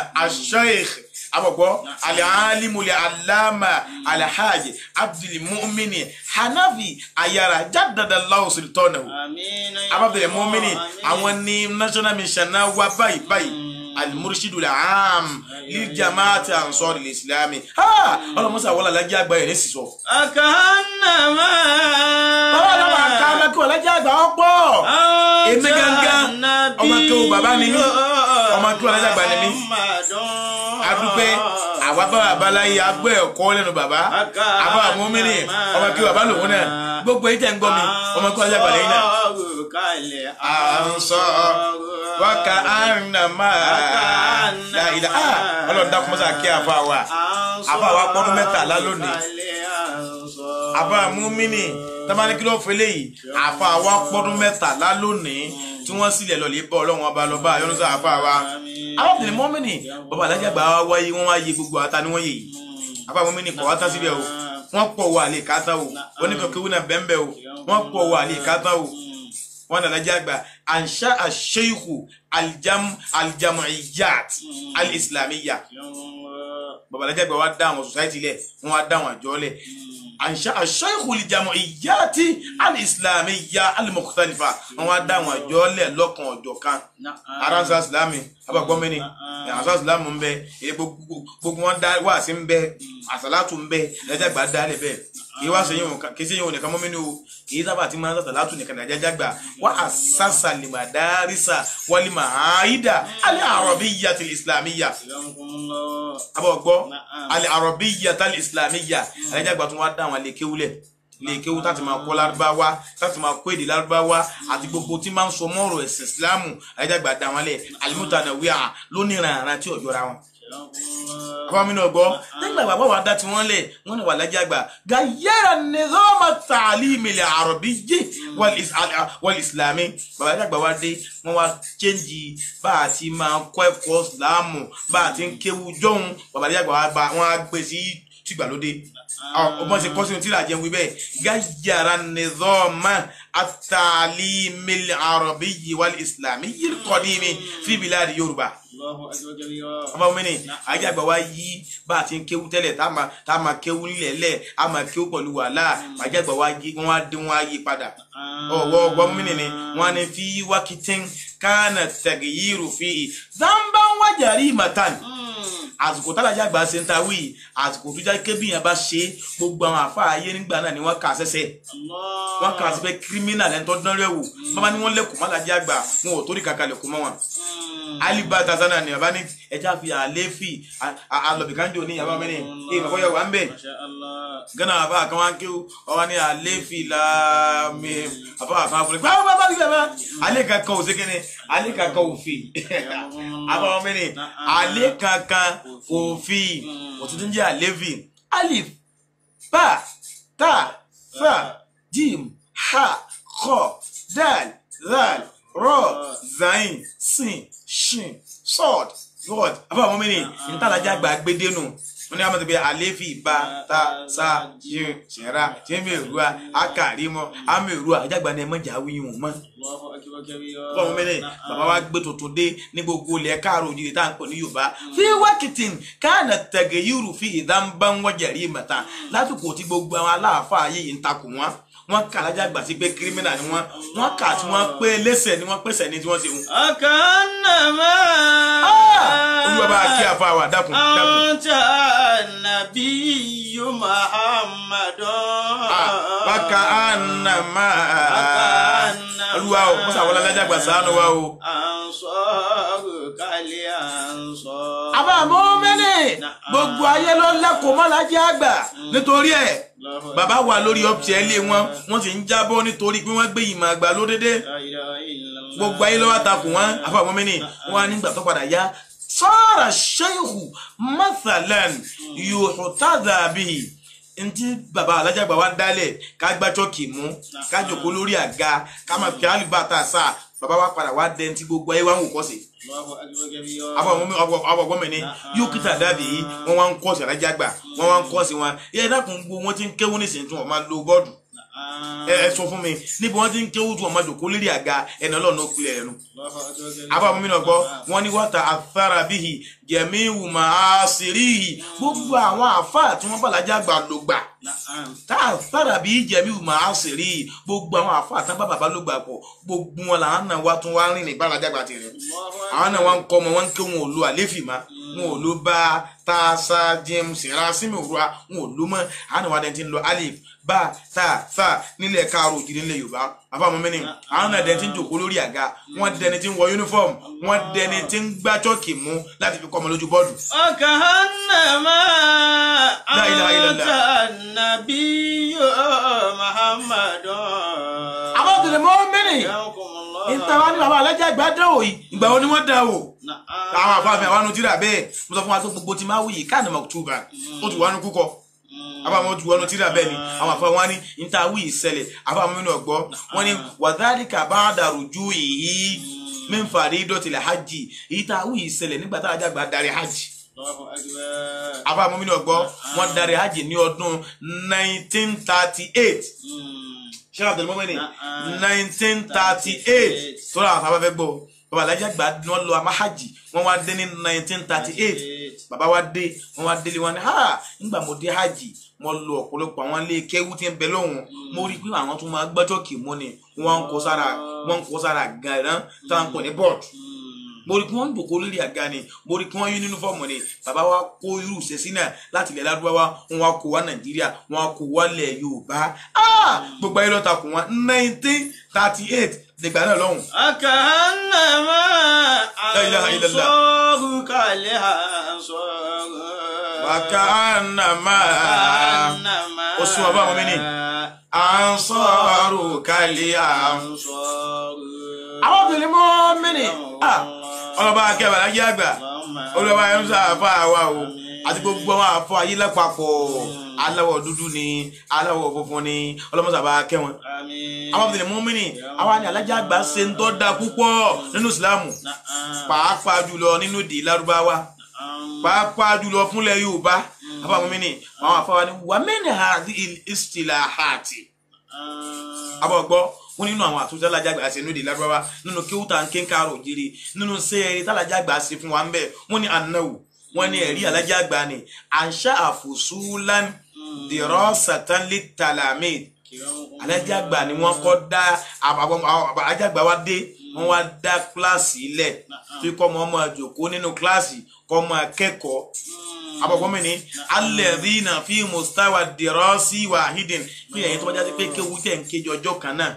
Sheikh abọ̀gbọ́ al-alimul allama Alhaji Abdul Mu'minin Hanafi Ayara jaddadallahu sultanahu Abdul Mu'minin àwọn ní national missioner wa báyìí al-murshidul aam lil jama'ati ansaril islami ọlọ́mọ́sá wọ́n Alhaji Àgbà yẹn ní sísọ akanama bàbá lọ́wọ́ àkàlà kí Alhaji Àgbà ọ̀pọ̀ èmi gangan ọmọ kí o bàbá ni mí ọmọ kí Alhaji Àgbà ni mí adúpẹ́ àwa bá babaláyé agbẹ́ ẹ̀kọ́ lẹ́nu bàbá Aba Mu'minin ọmọ kí bàbá lòun náà gbogbo yìí tẹ̀ ń gbọ́ mi ọmọ kí Alhaji Àgbà lẹ́yìn náà àǹsọ̀ wákà ànàmá láìlà ọlọ́run dákun mọ́sá kí àfa wa pọ́dún mẹ́tàlá lónìí Aba Mu'minin tamani kí ló fẹ́lẹ́ yìí àfa wa pọ́dún mẹ́tàlá lónìí tí wọ́n sílẹ̀ lọ lè bọ́ ọlọ́run ọba lọ́ba ayọ́nùsá àfa wa Abdul Mu'minin bàbá Alhaji Àgbà wáyé wọ́n wá yé gbogbo àta ni wọ́n yé yìí Aba Mu'minin kọ̀ wá tán síbẹ̀ o wọ́n pọ̀ wà lè káta o oníkọ̀kẹ́wù náà bẹ́ẹ̀ o wọ́n pọ̀ wà lè káta o wọ́n Alhaji Àgbà ansha ash-shaykhu al-jam'iyyat al-islamiyya bàbá Alhaji Àgbà wá dá àwọn society lẹ̀ wọ́n wá dá àwọn àjọ lẹ̀ ansha ash-shaykhu al-jam'iyyat al-islamiyya al-mukhtalifa wọ́n wá dá àwọn àjọ lẹ̀ lọ́kan ọjọ́ kan aransa islami abagbọ́n mẹ́ni aransa islamu ń bẹ gbogbo wọn dá wá sí ń bẹ àsàlátù ń bẹ Alhaji Àgbà dá lẹ̀ bẹ́ẹ̀ kì í wá ṣe yín kì í ṣe yín nìkan mọ́ mẹ́ni o kì í sábà tí máa ń sàtàlátù nìkan ní Alhaji Àgbà wá àsásà lè má dárísà wal ma'ahida al-arabiyya al-islamiyya abọ́gbọ́ al-arabiyya al-islamiyya Alhaji Àgbà tún wá dá àwọn lè kéwú láti máa kọ́ Lárúbáwá láti máa kọ́ èdè Lárúbáwá àti gbogbo tí máa ń sọ mọ́rọ̀ ẹ̀sìn Ìsìlámù Alhaji Àgbà dá wọn lẹ̀ al-mutanawwi'a lónìí ìrànràn tí ọjọ́ ra wọn àwọn mi náà gbọ́ nígbà bàbá wa dá tí wọ́n lẹ̀ wọ́n ní wà lájà gbà gàyẹ́rà nizama ta'limi al-arabiyyi wal islami bàbá lájà gbà wá dé wọ́n wá chẹ́ǹjì bá a ti máa kọ́ ẹ̀kọ́ ìsìlámù bá a ti ń kéwu jọ́hún bàbá lájà gbà wọ́n á gbé sí tìgbàlódé ọmọ ṣe kọ́ sínú tí ìlàjẹ́ wí bẹ́ẹ̀ gàyẹ́rà nizama at-ta'limi al-arabiyyi wal islamiyyi al-qadimi fi biladi Yorùbá ọmọ mi ni àjàgbà wa yí bá a ti ń kéwú tẹ́lẹ̀ tá a máa kéwú lẹ́lẹ̀ a máa kéwú pẹ̀lú wàhálà àjàgbà wa yí wọ́n á dé wọ́n á yí padà ọwọ́ mi ni wọ́n ní fi wákìtín kánà tagyiru fi zamban wa jarimatan àsìkò tálájà gbà ṣe ń ta wí àsìkò tó já kébì yẹn bá ṣe gbogbo àwọn àfa ayé nígbà náà ni wọ́n kà á sẹ́sẹ́ wọ́n kà á sí pé kírímínà lẹ́nu tó dán rẹ̀ wò bàbá ni wọ́n lẹ́kùn má lájà gbà wọn ò torí kàkà lẹ́kùn mọ́ wọn. alibata sana ni bàbá ní ẹja fi àléfì alọ̀bìkanjò ní ìyàbá mẹ́rin èyí bàbá yẹn wà ń bẹ̀ gánà bàbá kan wá ń kí ọwọ́ ní àléfì láàmì bàbá kan fún mi bàbá alẹ́ kankan ò sékẹ́ni alẹ́ kankan ò fi àbá mẹ́rin alẹ́ kankan kò fi òtútù ń jẹ́ àléfì alif ba ta fa jim ha kha dal zal ro zain sin shin sod god aba mo mini ntalaja gba gbedenu woni amadu be alefi ba ta sa yin sera temerua akarimo amerua ajagba na emoja wiyun mo bo mo mini baba wa gbe tuntun de ni gbogbo le kaaro jire ta nko ni Yorùbá fi wakitin kana tagayuru fi damban wajari mata lati ko ti gbogbo àwọn aláàfáà ayé yin takun wọ́n kà lájà gbà sí pé kírímínà ni wọ́n kà tí wọ́n pé lẹ́sẹ̀ ni wọ́n pèsè ní tí wọ́n ṣe wọn. Akanama. Olúwa bá kí àfa wà dákun. Anta nabiyyu Muhammadun. Baka anama. Olúwa o mọ́sà wọlé lájà gbà ṣàánú wa o. Ansọ́rù kálí ansọ́. Àbá mọ́ mẹ́lẹ̀ gbogbo ayé ló lẹ́kọ̀ọ́ mọ́ lájà gbà nítorí ẹ̀. Bàbá wà lórí ọ̀pẹ̀ ilé wọ́n sì ń jábọ́ nítorí pé wọ́n gbé ìmọ̀ àgbà ló dédé gbogbo ayé lọ́wọ́ takùn wọn àfàwọn mẹ́ni wọ́n á nígbà tó padà yá sọ́ra ṣẹ́hù mathalan yuhtada bihi ntí bàbá alájàgbà wa dálẹ̀ ká gbá chọ́ọ̀kì mú ká jòkó lórí àga ká máa fi àlùbátà sá bàbá wa padà wá dẹ́n tí gbogbo ayé wa ń wò kọ́ sí àbọ̀ mẹ́ni yóò kíta dàbí wọ́n wá ń kọ́ sí alájàgbà wọ́n wá ń kọ́ sí wọn yẹ dákun gbogbo wọn ti ń kéwú nísìnyí tí wọ́n máa lo bọ́ọ̀dù ẹ sọ fún mi níbi wọ́n ti ń kéwú tí wọ́n máa jòkó lórí àga ẹ̀nà ọlọ́run ó kulẹ̀ ẹ̀nu àbọ̀ mẹ́ni ọgbọ́ wọ́n ní wọ́ta àfárá bíi jẹ̀míwù máa ṣeré yìí gbogbo àwọn àfáà tí wọ́n bá alájàgbà ló gbà tá àfárá bíi jẹ̀míwù máa ṣeré yìí gbogbo àwọn àfáà tí wọ́n bá bàbá ló gbà pọ̀ gbogbo wọn làwọn náà wá tún wá rìn ní bàlájàgbà tirẹ̀ àwọn náà wá ń kọ́ ọmọ wọn ń ké wọn ò lo àléfì má wọn ò lo bá tàṣà james rasimi òwúra wọn ò lo mọ́ àwọn náà wá dẹ́n ti ń lo alif bá tá fà nílẹ̀ káàró òjìdí nílẹ̀ Yorùbá àbámọ́ mẹ́ni àwọn náà dẹ́n ti ń jòkó lórí àga wọ́n dẹni tí ń wọ uniform wọ́n dẹni tí ń gbá chọ́ọ̀kì mú láti fi kọ́ ọmọ lójú bọ́ọ̀dù. Akanama anta nabiyyu Muhammadun. àwọn tẹ̀lé mọ́ mẹ́ni ìtawà ní bàbá alájà ìgbà dáwò yìí ìgbà wo ni wọ́n dáwò àwọn àfáàfin àwọn anú tíra bẹ́ẹ̀ mo sọ fún wa tó gbogbo ti máa wuyì káàdì mọ̀túbà ó ti wọnú kúkọ àbáwọn ti wọnú tíra bẹ́ẹ̀ ni àwọn àfáà wọn ní níta wuyì ṣẹlẹ̀ àbáwọn mímú ọgbọ́ wọn ní wàdálíkà bá dàrú ju yìí mẹ́fàrí dọ̀tìlẹ̀ hajj èyí tá wuyì ṣẹlẹ̀ nígbà tá alájà gbà darí hajj àbáwọn mímú ọgbọ́ wọn darí hajj ní ọdún 1938 ṣé àbẹ̀lẹ̀ mọ́mẹ́ni 1938 tó rà àwọn afẹ́fẹ́ gbọ́ bàbá alájà gbà wọ́n lọ amáhàjì wọ́n wá dé ní 1938 bàbá wa dé wọ́n wá délé wọn ní ha nígbà mo dé hajj mo lọ ọ̀pọ̀lọpọ̀ àwọn ilé kéwú tí ń bẹ lọ́hùn mo rí pé àwọn tún máa gbọ́jọ́ kì mú ni wọ́n ń kó sára gan-an táwọn kò ní bọ́ọ̀dù mo rí kí wọ́n ń dòkó lórí àga ni mo rí kí wọ́n yún yúnífọ́ọ̀mù ni bàbá wa kó irú ìṣesí náà láti ilẹ̀ ládùúgbò wọn wá kó wá Nàìjíríà wọn kó wálẹ̀ Yorùbá gbogbo ayé lọ́ta kù wọn 1938 nígbà náà lọ́hùn. Akanama ansọ́rù kálí ansọ́rù. Akanama oṣù ọba àwọn mẹ́ni ansọ́rù kálí ansọ́rù. àwọn obìnrin mọ́ mẹ́ni ọlọ́ba akẹ́wà láyé àgbà olùwà ẹ̀rù sáfà wa o àti gbogbo àwọn àfọ ayé lápapọ̀ aláwọ̀ dúdú ni aláwọ̀ funfun ni ọlọ́mọsàbà kẹwọn. àwọn ọmọdé mọ́mìnì àwa ni alájà àgbà ṣe ń tọ́ da púpọ̀ nínú ìsìlámù pàápàá jùlọ nínú èdè lárúbáwá pàápàá jùlọ fúnlẹ̀ yorùbá àbá mọ́mìnì àwọn àfọwọ́ ni wàmẹ́nì àti istilahati àbọ̀gbọ́ wọn nínú àwọn àtúnṣe alájà àgbà ṣe nínú èdè lárúbáwá nínú kí ó tà ń ké ń kárò jírí nínú sẹ́ẹ̀rì tálájà àgbà ṣe fún wa ń bẹ̀ wọ́n ní anáwó wọ́n ní ẹ̀rí alájà àgbà ni àṣà àfòsúlán dirasatan litalamid alájà àgbà ni wọ́n kọ́ dá alájà àgbà wa dé wọ́n wá dá kíláàsì ilẹ̀ tí kọ́ mọ́ ọmọ àjòkó nínú kíláàsì kọ́ ọmọ akẹ́kọ̀ọ́ abọ̀gbọ́n mi ni alladhina fi mustawa dirasi wahidin pé ẹ̀yin tó bá jáde pé kéwu tẹ̀ ń kéjọ ọjọ́ kan náà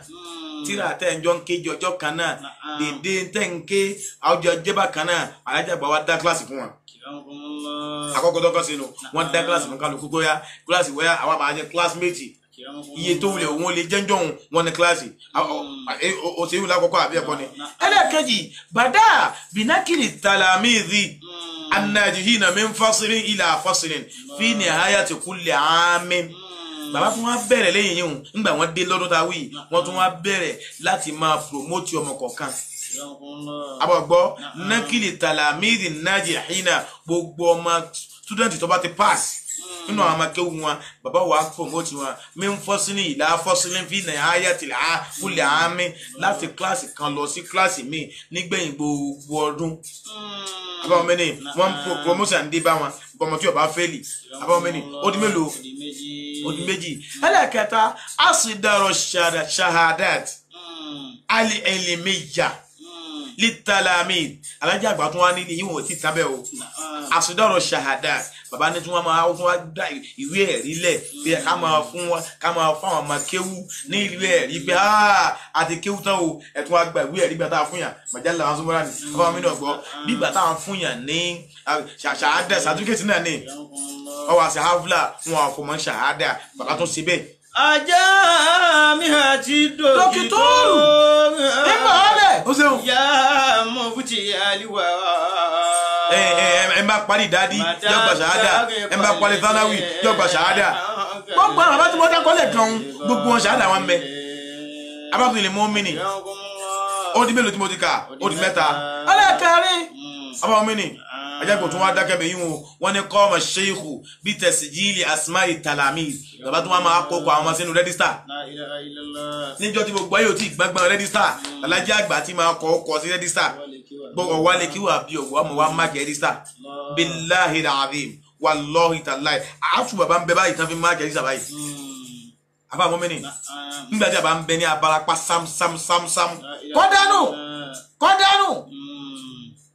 tíra tẹ̀ ń jọ ń kéjọ ọjọ́ kan náà dèdè tẹ̀ ń ké àwùjọ jẹ́bà kan náà alájà àgbà wa dá kíláàsì fún wọn. àkọ́kọ́ tọ́kọ́ sínú wọ́n dá kíláàsì fún kálukú tó yá kíláàsì wẹ́yà àwọn àbájá kíláàsì méjì iye tó wulẹ̀ òun lè jẹ́njọ́ òun wọn ní kíláàsì òṣèlú lákọ̀ọ́kọ́ àbí ẹ̀kọ́ ni. ẹlẹ́ẹ̀kejì bàdá bìnákìlì tàlàmìdì annajihina min fasilin ila fasilin fi nihayati kulli amin. bàbá tún wá bẹ̀rẹ̀ lẹ́yìn yìí nígbà wọ́n dé lọ́dún tá a wí wọ́n tún wá bẹ̀rẹ̀ láti máa promote ọmọ kọ̀ọ̀kan. àbọ̀gbọ́ nákìlì tàlàmìdì najihina gbogbo ọmọ student tó bá ti pass nínú àwọn akéwù wọn bàbá wa promote wọn min fasilin ila fasilin fi nihayati kulli amin láti kíláàsì kan lọ sí kíláàsì míì nígbẹ̀yìn gbogbo ọdún. àbáwọn mẹ́ni wọ́n promotion dé bá wọn bọ́mọ tí ó bá fẹ́lì àbáwọn mẹ́ni ó di mélòó ó di méjì. ẹlẹ́kẹta asidarọ̀ shahadat al-ilmiyya litalamid alájà àgbà tún wá ní ní ìwọ̀n tí tábẹ́ o asidarọ̀ shahadat bàbá ní tí wọ́n máa tún wá dá ìwé ẹ̀rí lẹ̀ pé ká máa fún àwọn ọmọ kéwú ní ìwé ẹ̀rí pé àti kéwú tán o ẹ̀tún wá gba ìwé ẹ̀rí gbà tá a fún yàn màjálà wọn súnmọ́ra ni bàbá mi náà gbọ́ bí ìgbà táwọn fún yàn ní ṣàhádà sàtúkẹ́tì náà ní ọwọ́ àti havla wọn àfọmọ́ ṣàhádà bàbá tó ṣe bẹ́ẹ̀. ajá mi àti dókítọ́rù nígbà ọ̀lẹ̀ ó ṣeun. ìyá mọ̀ fúti àlìwà ẹ bá parí dádì yóò gba ṣàhádà ẹ bá parí thanawi yóò gba ṣàhádà gbogbo àwọn àbá tí wọ́n dákọ́ lẹ̀ gan gbogbo wọn ṣàhádà wọn bẹ abáfin ilé mọ́mìnì ó di mélòó tí mo ti kà ó di mẹ́ta ọlẹ́kẹ̀rin abáfin ajagbọ̀ tún wá dákẹ́ bẹ̀ yín wọ́n ní kọ́ọ̀mọ̀ ṣéèkù bí tẹ̀síjìlì asmáì tàlámì bàbá tún wá máa kókò àwọn ọmọ sínú rẹ́dísítà níjọ́ tí gbogbo ayé ò tí gbọ́ngbọ́n rẹ́dísítà alájà àgbà tí máa kọ́ ọkọ̀ sí rẹ́dísítà gbogbo wálé kí wà bí òwò ọmọ wa máàkì rẹ́dísítà billahi al-azim wallahi tallahi àásù bàbá ń bẹ báyìí tán fi máàkì rẹ́dísítà báyìí àbá àwọn mẹ́rin nígbà tí a bá ń bẹ ní abarapá sámsámsámsám kọ́dánù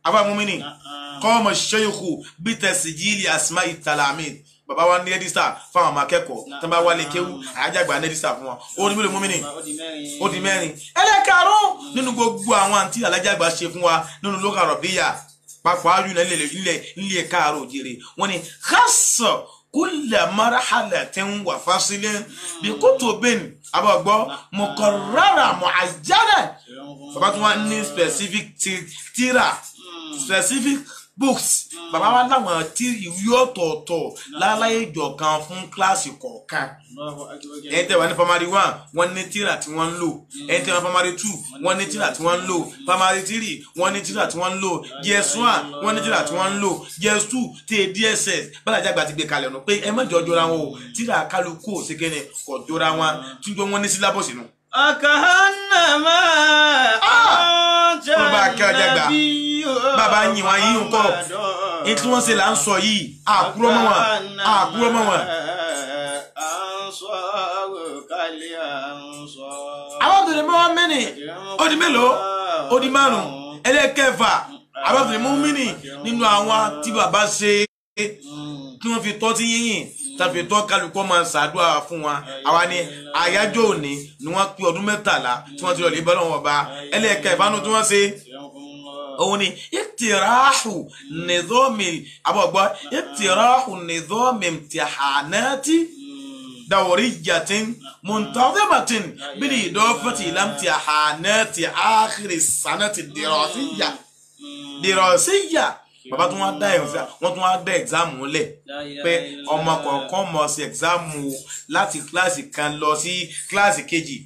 àbá àwọn mẹ́rin kọ́ọ̀mọ̀ ṣẹ́yìnkù bí tẹ̀síjìlì asmáì tàlámì bàbá wa ní rẹ́dísítà fáwọn ọmọ akẹ́kọ̀ọ́ tó bá wálé kéwú àjágbà ní rẹ́dísítà fún wọn ó ní mélòó mọ́mìnì ó di mẹ́rin. ẹlẹ́karùn nínú gbogbo àwọn àǹtí alájàgbà ṣe fún wa nínú lókà rọ̀bíyà papọ̀ ayú nílé káàrọ̀ òjèrè wọn ni khassa kulla marhalatin wa fasilin bí kutubin abọ́gbọ́ muqarrara mu'ajjala bàbá tó wá ní specific tírà specific books bàbá wa láwọn tí ìwé ọ̀tọ̀ọ̀tọ̀ láláyé ìjọ̀kan fún kíláàsì kọ̀ọ̀kan ẹni tẹ́ wà ní primary 1 wọ́n ní tírà tí wọ́n ń lò ẹni tẹ́ wà ní primary 2 wọ́n ní tírà tí wọ́n ń lò primary 3 wọ́n ní tírà tí wọ́n ń lò JS1 wọ́n ní tírà tí wọ́n ń lò JS2 tẹ́ DSS bàlájà àgbà ti gbé kalẹ̀ nù pé ẹ má jọ jọra wọn o tírà kálukú ò sí kẹ́ni kò jọra wọn tí wọ́n ní sílábọ̀sì nù. akahannama bàbá yìn wọn yìí ń kọ ètò wọn ṣe là ń sọ yìí àkúrọ mọ wọn. àwọn tó lè mọ wọn mẹ́rin ó di mélòó ó di márùn ẹlẹ́kẹfà àwọn tó lè mọ mẹ́ni nínú àwọn tí bàbá ṣe kí wọ́n fi tọ́ sí yíyìn tàbí tọ́ kálukọ́ máa ṣàdúrà fún wa àwa ni àyájọ́ òní ni wọ́n pé ọdún 13 tí wọ́n ti lọ lè bá lọ́wọ́ ọba ẹlẹ́kẹfà nù tí wọ́n ṣe òun ni iktirahu nidhami abọ́gbọ́ iktirahu nidhami imtihanati dawriyatin muntazimatin bil idafati ila imtihanati akhir sanati dirasiyya dìrọ̀síyà bàbá tún wá dá wọ́n tún wá dá exam lẹ̀ pé ọmọ kọ̀ọ̀kan mọ̀ sí exam láti kíláàsì kan lọ sí kíláàsì kejì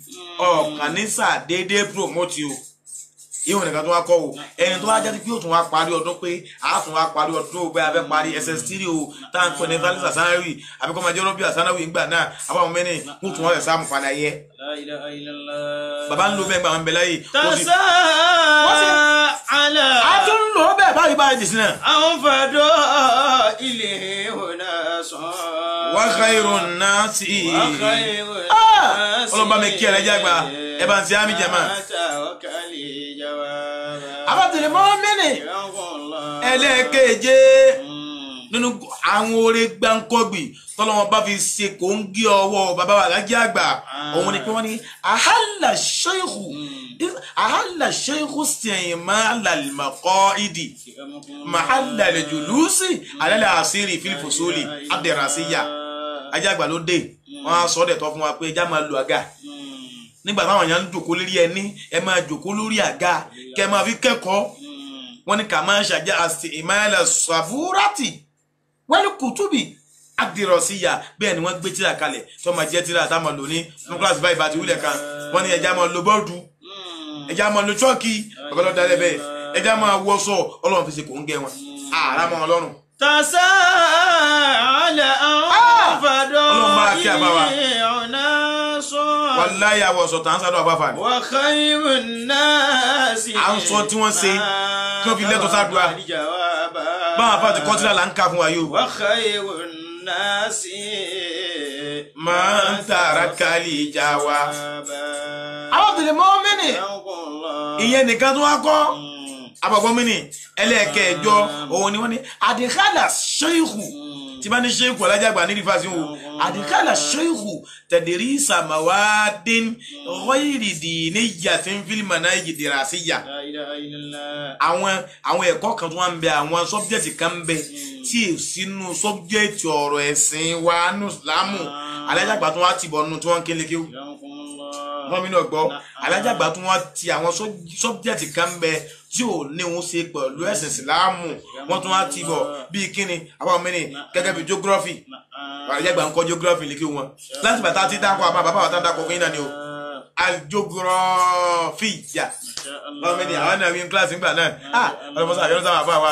ọ̀kan ní sàdédé promote o ìwọ̀n nìkan tó wá kọ́ o ẹni tó wá jẹ́ pé ó tún wá parí ọdún pé a tún wá parí ọdún ó bẹ́ẹ̀ abẹ́ parí ss3 o táǹkì ní valisa sanawi àbíkọ́ máa jẹ́ rọ́bì àsánáwì ńgbà náà àbáwọn mẹ́rin kó tún wọ́n rẹ̀ sáàmù padà yẹ. bàbá ń lo bẹ́ẹ̀ gbà wọn bẹ̀ láyé. tasa ala. a tún ń lò ó bẹ́ẹ̀ báyìí báyìí dì sí náà. àwọn fàdó ilé ìhòòhò sàn. wa khairun nasi. ọlọ́ba mi kí ẹ lẹ́jà gbà ẹ bá ń ṣe àmì jẹ̀mọ́. Abdul Mu'min ẹlẹ́ẹ̀keje nínú àwọn oore gbáǹkọ́gbì tọ́lọ́wọ́n bá fi ṣe kò ń gé ọwọ́ bàbá wa Alhaji àgbà òun ni pé wọ́n ní ahalla shaykhu isti'mal al-maqa'idi mahalla al-julusi ala al-asiri fil fusuli ad-dirasiyya Alhaji àgbà ló dé wọ́n á sọ ọ́ dẹ̀ tọ́ fún wa pé ẹja máa lu àga nígbà táwọn èèyàn ń jòkó lórí ẹni ẹ máa jòkó lórí àga kẹ máa fi kẹ́kọ̀ọ́ wọn ni kà máa ń ṣàjẹ́ àti ìmáyàlẹ̀ sàfúrátì wọ́n ní kùtùbì ad-dirasiyya bẹ́ẹ̀ ni wọ́n gbé tíra kalẹ̀ tó máa jẹ́ tíra tá máa lò ní kíláàsì báyìí bá ti wúlẹ̀ kan wọ́n ní ẹja máa lo bọ́ọ̀dù ẹja máa lo chọ́ọ̀kì ọ̀gọ́dọ̀ dalẹ̀ bẹ́ẹ̀ ẹja máa wọṣọ ọlọ́run fi ṣe kò ń gẹ wọn àrà mọ́ ọlọ́run. tasa ala fàdó ilé ọ̀nà sọ. wàláyà wọ̀sọ̀ tàn sádọ̀ àbáfà ni. wa khairun nasi. à ń sọ tí wọ́n ṣe kí wọ́n fi lẹ́tọ̀ sádùá báwọn afá ti kọ́ tíra là ń kà fún wa yóò. wa khairun nasi. man taraka al-jawab. Abdul Mu'min ìyẹn nìkan tó wá kọ́ abọ̀gbọ́mìnì ẹlẹ́ẹ̀kẹjọ òun ni wọ́n ní adìkálà ṣéìkù tí bá ní ṣéìkù Alhaji àgbà ní rìfàṣí o adìkálà ṣéìkù tẹ̀dẹ̀rí sàmàwádín rọ́ìrìdì ní ìyà tí ń fílìmọ̀ náà yìí dirasiyya àwọn ẹ̀kọ́ kan tó wá ń bẹ àwọn sọ́bjẹ́tì kan ń bẹ tí è sínú sọ́bjẹ́tì ọ̀rọ̀ ẹ̀sìn wa nù Ìsìlámù Alhaji àgbà tó wá ti bọ̀ nù tí wọ́n ń kéle kéwù wọ́n mi náà gbọ́ Alhaji àgbà tó wá ti àwọn sọ́bjẹ́tì kan ń bẹ tí ò ní òun ṣe pẹ̀lú ẹ̀sìn Ìsìlámù wọ́n tún wá ti bọ̀ bíi kíni àbáwọn mẹ́rin gẹ́gẹ́ bíi geography Alhaji àgbà ń kọ́ geography lè kí wọn láti bàtà tí dákọ̀ àbá bàbá bàtà dákọ̀ fún yín náà ni o geography yà wọ́n mẹ́rin àwọn náà wí ní kíláàsì nígbà náà ọlọ́mọsá àyọ̀rọ̀ sáwọn àbá wa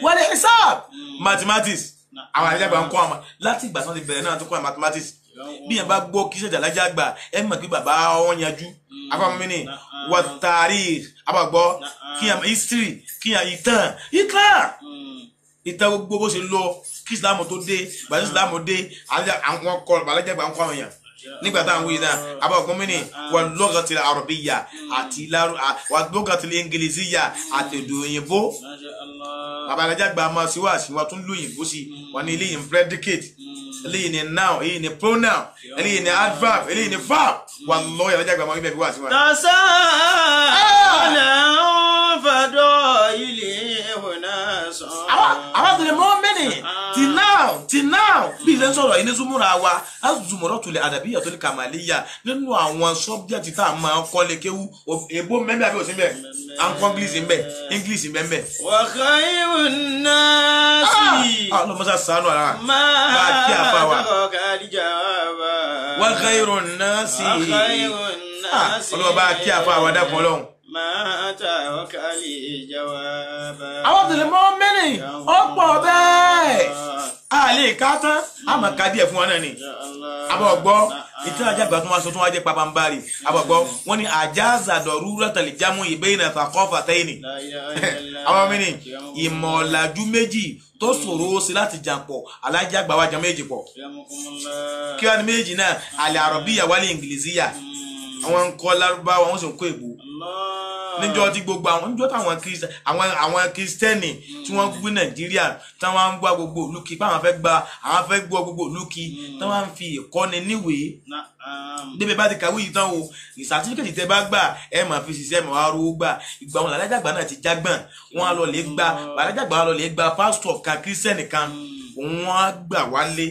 wọ́n ní hisab mathematics àwọn Alhaji àgbà ń kọ́ àmọ́ láti ìgbà tí wọ́n ti bẹ̀rẹ̀ náà tó kọ́ mathematics bí yẹn bá gbọ́ kí sẹ́jà Alhaji àgbà ẹ mọ̀ pé bàbá wọn yanjú afamini wa tarikh abagbọ́ kí yẹn history kí yẹn ìtàn gbogbo bó ṣe lọ kí Ìsìlámù tó dé bàtí Ìsìlámù dé àwọn kọ Alhaji àgbà ń kọ́ àwọn èèyàn nígbà táwọn wíyí náà abagbọ́ mini wa lughatil arabiyya àti wa lughatil ingiliziyya àti èdè òyìnbó bàbá Alhaji àgbà máa síwá tún lóyìnbó sí wọn ní ilé yìí predicate eléyìí ni noun eléyìí ni pronoun eléyìí ni adverb eléyìí ni verb wallahi Alhaji àgbà máa ń bẹ̀ bí wà sí wa. tasa ala fàdó ilé ìhòòhò sàn. Abdul Mu'min till now bí ilé ń sọ̀rọ̀ yìí ní súnmọ́ra wa az-zumratul adabiyyatul kamaliyya nínú àwọn sọ́bjẹ́tì tá a máa ń kọ́ lékéwú èbó mẹ́mbẹ́ àbí òsínbẹ́ à ń kọ́ English mẹ́mbẹ́. wa khairun nasi. ọlọ́mọsá sànú ara bá a kí àfa wa. wa khairun nasi. ọlọ́mọ bá a kí àfa wa dákun ọlọ́run. Àwọn Abdul Mu'min ọ̀pọ̀ bẹ́ẹ̀ a lè ká tán a máa ka díẹ̀ fún wọn náà ni abọ́ gbọ́ ìtí Alhaji àgbà tó wá sọ tó wá jẹ́ pabambari abọ́ gbọ́ wọ́n ní ajaza daruratal jam'i bayna thaqafataini àwọn mí ni ìmọ̀ ọ̀làjú méjì tó ṣòro sí láti jàpọ̀ Alhaji àgbà wájà méjì pọ̀ kí wọ́n ní méjì náà al-arabiyya wal-ingiliziyya àwọn ń kọ́ Lárúbáwá wọ́n sì ń kọ́ èbó níjọ́ tí gbogbo àwọn níjọ́ táwọn kristẹni tí wọ́n gbé Nàìjíríà táwọn ń gbọ́ gbogbo ìlú kí báwọn fẹ́ gbọ́ gbogbo ìlú kí táwọn ń fi ìkọ́ni níwèé débi bá ti kàwé yìí tán o ìsàtífíkẹ̀tì tẹ bá gbà ẹ máa fi ṣiṣẹ́ máa wá rówó gbà ìgbà wọn Alhaji àgbà náà ti jágbọ̀n wọn á lọ lè gba Alhaji àgbà lọ lè gba pásítọ̀ kan kristẹni kan wọ́n gbà wálé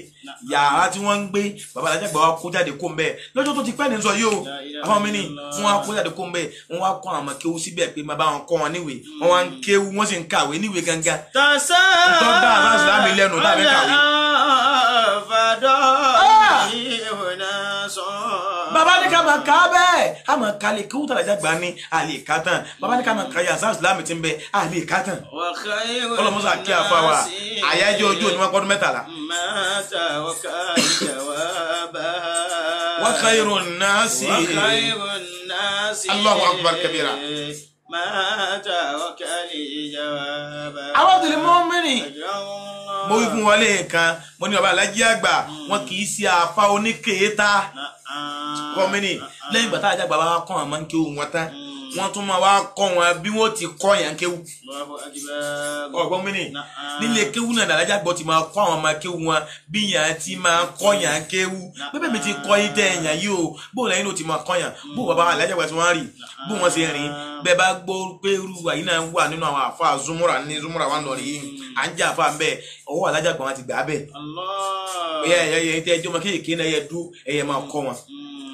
yàrá tí wọ́n ń gbé bàbá alájà gbà wá kó jáde kó ń bẹ́ẹ̀ lọ́jọ́ tó ti pẹ́ ní sọ yìí o àwọn mi ní wọ́n wá kó jáde kó ń bẹ́ẹ̀ wọ́n wá kọ́ àwọn kéwú síbẹ̀ pé máa bá wọn kọ́ wọn níwèé wọ́n wá ń kéwú wọ́n sì ń kàwé níwèé gangan tó dá àwọn ìsìlámù lẹ́nu láàbẹ̀ kàwé. bàbá ní ká máa ká bẹ́ẹ̀ a máa ká lè kéwú tàlájà gbà ní àlè ká tán bàbá ní ká máa ká yàtọ̀ ìsìlámù ti ń bẹ àlè ká tán ọlọmọsà kí a fa wa àyájọ́ ọjọ́ òní wọn kọ́dún 13. wa khayrun nasi Allahu akbar kabira. àwọn tòlè mọ́mìnì mo wí fún wọlé kan mo ní bàbá alájí àgbà wọn kì í ṣe àfa oníkèéta kọ́mìnì lẹ́yìn ìgbà tá àjàgbà bá kọ́ àwọn máa ń kéwù wọn tán wọ́n tún máa wá kọ́ wọn bí wọ́n ti kọ́ yàn kéwù. ọgbọ́n mi ni nílé kéwù náà làlájà gbọ́ ti máa kọ́ àwọn ọmọ kéwù wọn bí yàn ti máa kọ́ yàn kéwù bẹ́ẹ̀ mi ti kọ́ yín tẹ́ ẹ̀yàn yìí o bó lẹ́yìn ló ti máa kọ́ yàn bó bàbá alájà gbà tí wọ́n rí bó wọ́n ṣe rìn bẹ́ẹ̀ bá gbọ́ pé irú àyín náà wà nínú àwọn àfa zumura ní zumura wà lọ rí à ń jẹ́ àfa ń bẹ́ẹ̀ ọwọ́ alájà gbà wọn ti gbà á bẹ́ẹ̀.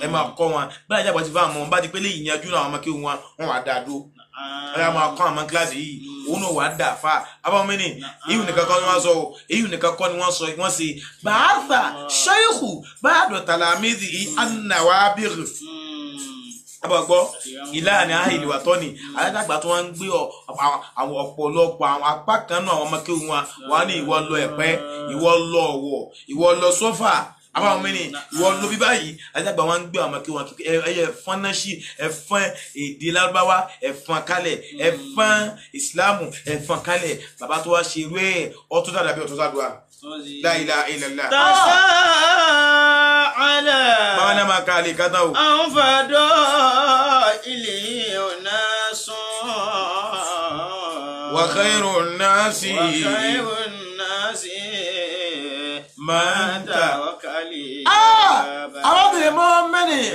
ẹ máa kọ́ wọn báyìí jábọ̀ ti fún àwọn bá ti pé léyìn yanjú náà àwọn ọmọ kí wọn wà dáa dó ẹ máa kọ́ àwọn kíláàsì yìí òun náà wà á dà fà abáwọn mẹ́rin èyí nìkan kọ́ ni wọ́n sọ o èyí nìkan kọ́ ni wọ́n sọ wọ́n ṣe bàáfà ṣẹ́yìkù báàdọ̀ tàlàmídì anáwábìrì abọ́gbọ́ ìlànà àìlèwà tọ́ni alájàgbà tó wọ́n ń gbé àwọn ọ̀pọ̀lọpọ̀ àwọn apá kan náà àwọn ọmọ kí wọn wà ní ìwọ lọ ẹ̀pẹ́ ìwọ lọ ọ̀wọ̀ ìwọ lọ sọ́fà àwọn mẹ́ni ìwọ ló bí báyìí alágbà wọn ń gbé àwọn kí wọn ẹyẹ ẹ̀fọn náà sí ẹ̀fọn èdè lárúbáwá ẹ̀fọn kalẹ̀ ẹ̀fọn ìsìláàmù ẹ̀fọn kalẹ̀ bàbá tó wá ṣe irú ẹ̀ ọtún dáadáa bí ọtún dáadáa la ilaha illallah. tasa ala. báwa náà máa ka àlè kátà o. àwọn fàdọ́ ilé ọ̀nà sùn. wa khayrun nasi. wa khayrun nasi. máa ń tà. àwọn obìnrin mọ́ mẹ́rin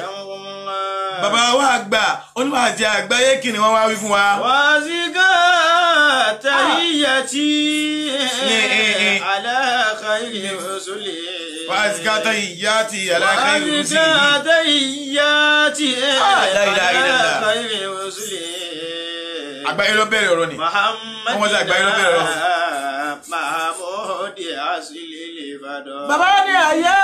bàbá wa àgbà onímọ̀ àti àgbáyé kí ni wọ́n wá wí fún wa. wàzígà tahiyyati ala khayri rusuli. wàzígà tahiyyati ala khayri rusuli. wàzígà tahiyyati la ilaha illallah. ala khayri rusuli. àgbáyé ló bẹ̀rẹ̀ ọ̀rọ̀ ni wọ́n ti àgbáyé ló bẹ̀rẹ̀ ọ̀rọ̀. Mahamudi asili Ìbàdàn. bàbá ní àyà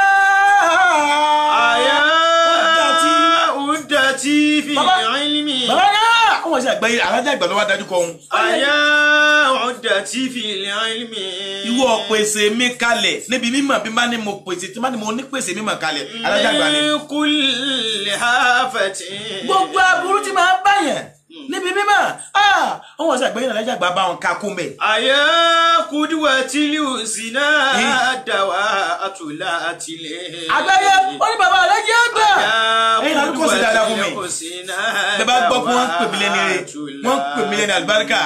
udati fi ilmi. bàbá náà wọ́n ti àgbáyé alájà ìgbà ló wá dájú kọ ohun. àyà udati fi ilmi. ìwọ pèsè mi kalẹ̀ níbi mímọ̀ bí má ní mo pèsè tí má ní mo ní pèsè mímọ̀ kalẹ̀ alájà ìgbà ni. kulli hafatin. gbogbo aburú ti máa ń báyẹn níbi mímọ̀ wọ́n ti àgbáyé alájà ìgbà bá wọn ká kún bẹ́ẹ̀. àyà kuduwa tili usina dawa atula atile. àgbáyé ó ní bàbá alájà àgbà ẹ̀yin àdúgbò sí dáadáa fún mi. bẹ́ẹ̀ bá gbọ́ pé wọ́n ń pè mí lẹ́ni rẹ̀ wọ́n ń pè mí lẹ́ni àlùbáríkà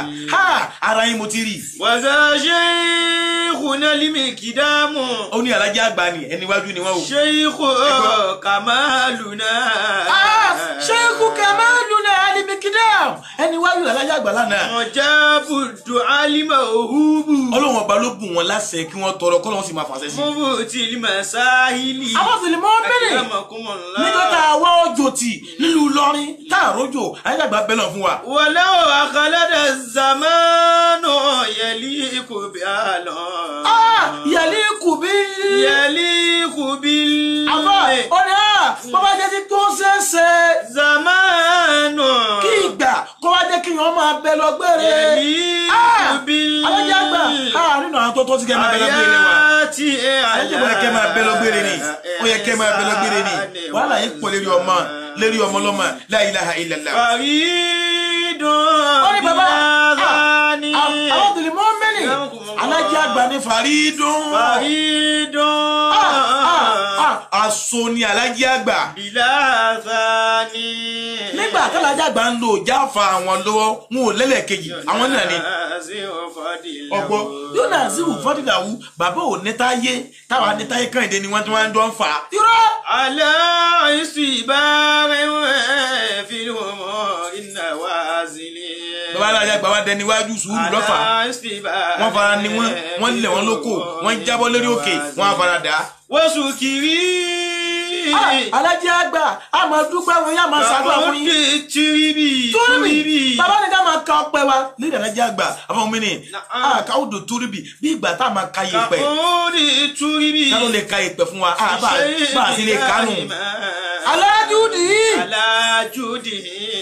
ara yín mo ti rí. wàzà sheikhuna limikidamu. ó ní alájà àgbà ni ẹni wájú ni wọ́n wò. sheikhu kamaluna. sheikhu kamaluna alimikidam ẹni wájú alájà àgbà lánàá. ọjà budu alima ohubu. ọlọ́run ọba ló bùn wọn láṣẹ kí wọ́n tọrọ kọ́lọ́run sì máa fàṣẹ sí. mubu tilima sahili. àwọn fìlì mọ́ bẹ́ẹ̀ nígbà tá a wá ọjọ́ tì nílùú Ìlọrin tá a rọ́jò alájà àgbà bẹ́ẹ̀ lọ fún wa. walaw akhalada zamanu yaliku bi alon. yaliku bil. yaliku bil. àbá ọ̀rẹ́ bàbá jẹ́ ti tó ṣeéṣe. zamanu. kí ìgbà kó wá jẹ́ kí wọ́n máa bẹ lọ gbére. yaliku bil. alájà àgbà nínú àwọn tó ti kẹ́ máa bẹ lọ gbére wa. alájà àgbà kẹ́ máa bẹ lọ gbére ni ó yẹ kẹ́ máa bẹ lọ gbére ni wàhálà yìí pọ̀ lérí ọmọ lọ́mọ la ilaha illallah. faridun. ó ní bàbá bilazani. àwọn tòlè mọ́ mẹ́rin alájà àgbà ní faridun. faridun. aṣọ ni alájà àgbà. bilazani. nígbà tálájà àgbà ń lo jáfa àwọn lọ́wọ́ wọn ò lẹ́lẹ̀kejì àwọn náà ni. ọgbọ́ yóò náà sí ìfọ́dìdàwù bàbá ò ní táyé táwa ní táyé kànìdé ni wọ́n ti wá ń dán fà á. irọ́. aláìsí ìbára fi mọ̀ iná wá sílé. bàbá alájà gbà wá dẹni wájú sùúrù lọ́fà wọ́n fara ni wọ́n lẹ̀ wọ́n lóko wọ́n jábọ́ lórí òkè wọ́n á fara dà. wọ́n sùn kiri. alájà àgbà a máa dúpẹ́ wọn yá máa ṣàdúrà fún yín. túrìbì. bàbá ní ká máa ka ọpẹ́ wa lílẹ̀ alájà àgbà àbọ̀ mi ni káwọ́ dò túrìbì bí ìgbà tá a máa ka yèpẹ̀. túrìbì. ká ló lè ka yèpẹ̀ fún wa bá a ti lè kánú. alájúdì. alájúdì.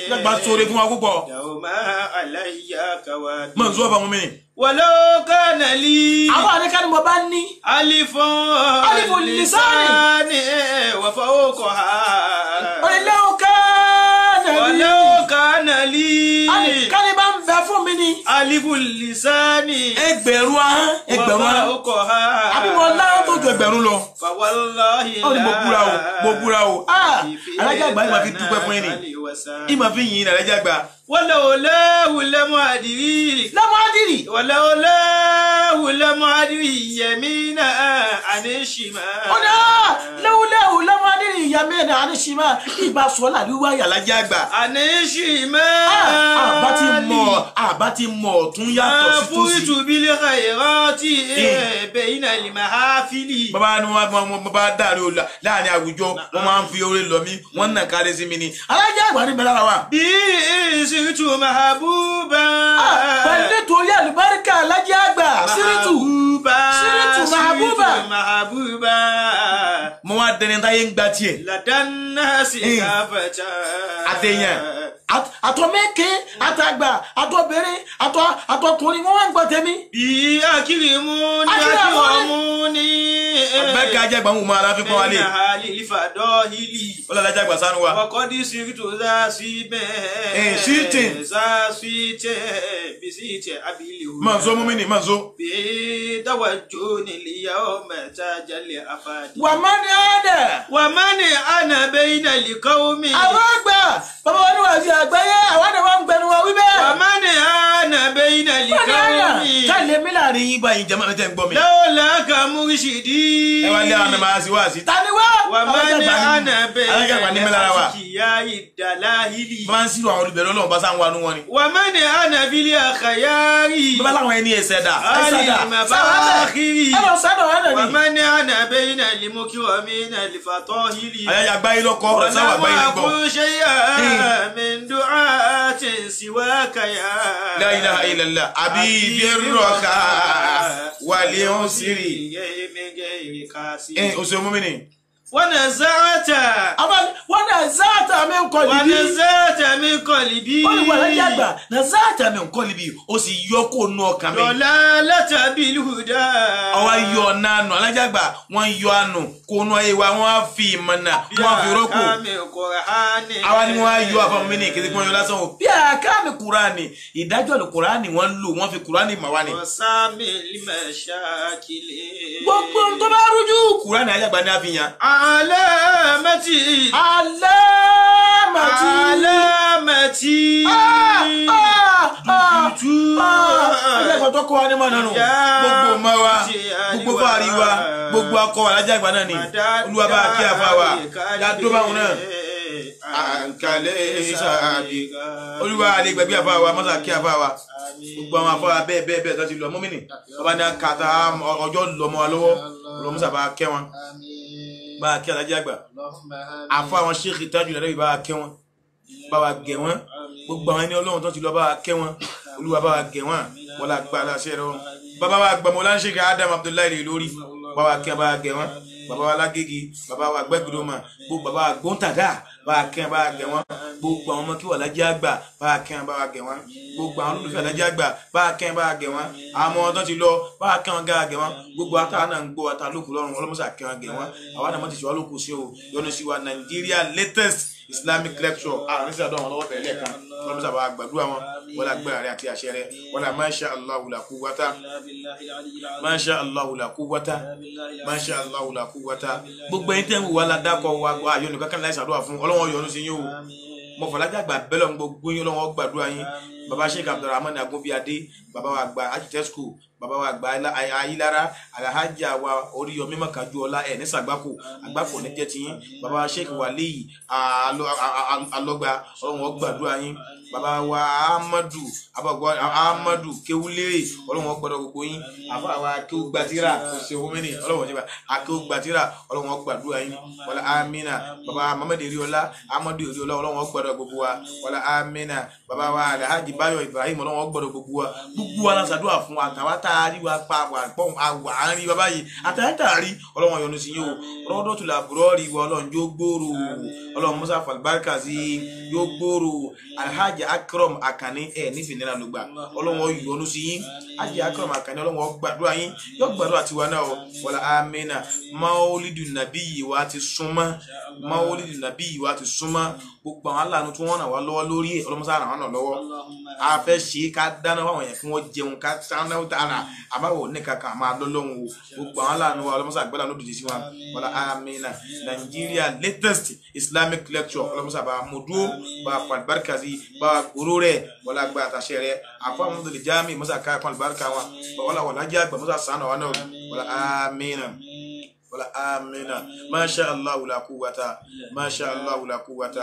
lẹ́gbàá sóore fún wa púpọ̀. dàwọ́mà aláìyá kàwá. mọ̀ n sọ fún mi ni. wàlọ́ kánà lí. àwọn àníkà ni mo bá ní. alifun lisani wàfọ̀ òkò ha. ọ̀lẹ́wọ̀n kánà lí. wàlọ́ kánà lí. kánì bá ń bẹ fún mi ni. alifun lisani. ẹgbẹ̀rún ahọ́n wàfọ̀ òkò ha. àbí wọn láwọn tó ju ẹgbẹ̀rún lọ. fàwọ́láhi ó ní mo búra o alájà àgbà yìí máa fi dúpẹ́ fún yín ni yìí máa fi yìn ní alájà àgbà. wàlọ́wọ́láhù lẹ́mọ̀ àdìrí. lọ́mọ àdìrí. wàlọ́wọ́láhù lẹ́mọ̀ àdìrí yẹmínà àníṣìmá. ọ̀nà lẹ́wọ̀lẹ́wọ̀ lọ́mọ àdìrí yẹmínà àníṣìmá ìbá sọ́lá ló wáyà alájà àgbà. àníṣìmá. àbá ti mọ̀ tún yàtọ̀ sí tòsí. fún ìtúbílẹ̀ ẹ̀rọ́tì bẹ̀yìn àlìmọ̀ àfílì. bàbá ni wọ́n bá dàrí o láàrin àwùjọ wọ́n máa ń fi oore lọ mí wọ́n nà kárí sí mi ni. alájà àgbà ní bẹ̀rẹ̀ wa. bí siritu mahabuba. pẹ̀lú nítorí àlùbáríkà alájà àgbà siritu mahabuba. mo wá dẹni táyé ń gba tiẹ̀. ladanna sí káfàtà. àtẹ̀yàn àtọ̀mẹ́kẹ́ àtàgbà àtọ̀bẹ̀rẹ̀ àtọkùnrin wọn wá ń gbọ́ tẹ̀mí. bí akiri mú ní akíwọ̀ mú ní. ọ̀bẹ ká jẹ́ gbàmù mọ́ aláfi pọ́n wálé. ẹ̀yìn àhàlì fàdọ́hìlì. ó lọ́la jẹ́ àgbàsánu wa. ọkọ̀ dí siritu záàsì bẹ́ẹ̀. síìtìn. záàsì tẹ̀ bí síìtẹ̀ abìlì wò. máa ń so múmi ni máa ń so. bí dáwàjò nílìyà ọmọ ẹ̀ta jalè àfàdé. wà má ní àdà. wà má ní àná bẹ́yìn náà lè kọ́ omi. àwọn àgbà bàbá wọn ni wà sí àgbáyé àwọn àdà wọn ń gbẹnu wọn wí bẹ́ẹ̀. wà má ní àná bẹ́yìn náà lè kọ́ omi. káàlẹ́ mi láàrin yín báyìí jẹ́ máa ń tẹ́ ń gbọ́ mi. lọ́ọ̀lá ka múrísìdí. ẹ wá lé àwọn ọmọ àti wá sí. tani wá. wà má ní àná bẹ́yìn náà lè kọ́ kìyà ìdàláhìlì. bá ń sírò àwọn olùbẹ̀rẹ̀ ọlọ́run bá sáà ń wanú wọn ni. wà má ní àná bílí àkàyárì. bàbá làwọn ẹni ẹsẹ̀ dà. alìmọ̀báàkiri. ẹ lọ sádọ̀ wọn nà ní. wà má ní àná bẹ́yìn náà lè mú kí wọ́n mi náà lè fàtọ́hìlì. àyàyà gbáyé lọ́kọ́ ọ̀rọ̀ sáwà gbáyé lọ́gbọ̀. ولم أكن شيئا من دعاة سواك يا لا إله إلا الله أبي بالرخاء واليسر. أسمعني. ونزعت من قلبي. ونزعت من قلبي. نزعت من قلبي. ó sì yọ kó nú ọkàn mi. ضلالة بالهدى. àwa yọ nánú alájàgbà wọ́n yọ àánú kó nú ayé wa wọ́n á fi ìmọ̀nà wọ́n á fi rọ́pò. àwa ni wọ́n á yọ àfọwọ́n mi ní ìkéde kí wọ́n yọ lásán o. bí àkáàmì kùránì ìdájọ́ ní kùránì wọ́n lò wọ́n fi kùránì mà wá ni. ọ̀sàmì limashaakili. gbogbo tó bá rújú kùránì alájàgbà ní àfihàn. alamati. alájàgbà tó kọ́ wa ní mọ̀ nánu. gbogbo ọmọ wa gbogbo fàárí wa gbogbo akọ wa alájàgbà náà ni olúwa bá kí àfa wa yàtọ̀ báwọn náà. àǹkálẹ̀ ìsàbí olúwa àlè gbẹ̀bí àfa wa mọ́sà kí àfa wa gbogbo àwọn afọ bẹ́ẹ̀ bẹ́ẹ̀ bẹ́ẹ̀ tó ti lọ mọ́mìnì ọba ní akata ọjọ́ lọ́mọ wa lọ́wọ́ lọ́mọ́sà bá kẹ́ wọn bá kí alájàgbà àfọ àwọn Sheikh Tájù lẹ́lẹ́bí bá kẹ́ wọn bá wa gẹ̀ wọ́n gbogbo àwọn ẹni ọlọ́run tó ti lọ bá wa kẹ́ wọn olúwa bá wa gẹ̀ wọ́n wọ́n la gba aláṣẹ rẹ wọn bàbá wa gbọmọ láńṣe ká Adam Abdullahi lórí bá wa kẹ́ bá wa gẹ̀ wọ́n bàbá wa lágége bàbá wa gbẹ́gbẹ́dọ́mà gbogbo bàbá wa gbóǹtàdá bá a kẹ́ bá a gẹ̀ wọ́n gbogbo àwọn ọmọ kí wà lájẹ́ àgbà bá a kẹ́ bá a gẹ̀ wọ́n gbogbo àwọn olùfẹ́ lájẹ́ àgbà bá a kẹ́ bá a gẹ̀ wọ́n àwọn ọmọ tó ti lọ bá a kẹ́ wọn gá a gẹ̀ wọ́n gbogbo ata náà ń gbọ́ ata lókun lọ́rùn ọlọ́mọṣà kẹ́ wọn gẹ̀ wọ́n àwọn àdàmọ́ ti ṣe wá lókun sí o yọnu sí wa Nigeria latest Islamic lecture àrùn sí àdán àwọn lọ́wọ́ tẹ̀lé kan ọlọ́mọṣà bá a gbàdúrà wọn wọlé agbára rẹ àti àṣẹ rẹ wọlé masha Allahu la quwwata masha Allahu la quwwata masha Allahu la quwwata gbogbo ẹni tẹ́ ń wò wá ládàkọ̀ wa ayọ̀ nìkan kan láì ṣàdúrà fún ọlọ́wọ́ yọ́nú sí yín o mo fọlájàgbà bẹ́lẹ̀ ń gbogbo yín ọlọ́wọ́ gbàdúrà yín baba Sheikh Abdulrahman Agunbíadé baba wa gba ajitẹ́sùkù baba wa gba ayélára alahajà wa Oríyọmí Mọ́kànjúọlá ẹ̀ ní sàgbákò àgbákò ní jẹ́ tiyín baba Sheikh Waliyi alọ́gba ọlọ́wọ́ gbàdúrà yín bàbá wa Ahmadu abagwa Ahmadu Kewulere Ọlọ́run gbọ́dọ̀ gbogbo yín àfa wa Kéwú Gbàtírà òṣèwọmẹni Ọlọ́run jẹba Akéwú Gbàtírà Ọlọ́run gbàdúrà yín wala amina bàbá Muhammad Eriola Ahmadu Eriola Ọlọ́run gbọ́dọ̀ gbogbo wa wala amina bàbá wa Alhaji Bayo Ibrahim Ọlọ́run gbọ́dọ̀ gbogbo wa la ṣàdúrà fún wa tàwa taari wa pa wa pon awa àárín bàbá yìí àtàtàrí Ọlọ́run yọ́nú sí yín o Rodotul Abrori wa Ọlọ́run jó gbòòrò Ọlọ́run Musa Falbarka sí yó gbòòrò Alhaji Akram Akani ní finira lugba Ọlọ́run yọ́nú sí yín Alhaji Akram Akani Ọlọ́run gbàdúrà yín yó gbàdúrà tiwa náà o wala amina Maulidun Nabi wa ti súnmọ́ Maulidun Nabi wa ti súnmọ́ gbogbo àwọn aláàánú tí wọ́n ràn wá lọ́wọ́ lórí ẹ̀ Ọlọ́run sáà ràn wọ́n náà lọ́wọ́ a fẹ́ ṣe ká dáná fáwọn yẹn kí wọ́n jẹun ká sáná tààrà àbáwò ní kankan máa lọ́lọ́run o gbogbo àwọn aláàánú wa Ọlọ́run sáà gbẹ́dà ló dìde sí wa wala amina Nigeria latest Islamic lecture Ọlọ́run sáà bá mọ̀dúró bá Falbarka sí bá gbòòrò rẹ̀ wọlá gba àtàṣẹ rẹ̀ àfọ àwọn ọmọdé jáàmì mọ́sà ká Falbarka wọn wọlá jẹ́ àgbà mọ́sà sànà wa náà wala amina ولا آمين ما شاء الله لا قوة ما شاء الله لا قوة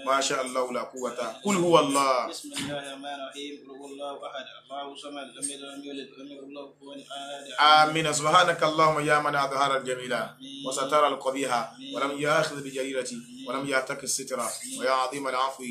ما شاء الله لا قوة قل هو الله بسم الله الرحمن الرحيم قل هو الله أحد الله الصمد لم يلد ولم يولد ولم يكن له كفوا أحد آمين سبحانك اللهم يا من أظهر الجميل وستر القبيح ولم يأخذ بجريرتي ولم يعتك الستر ويا عظيم العفو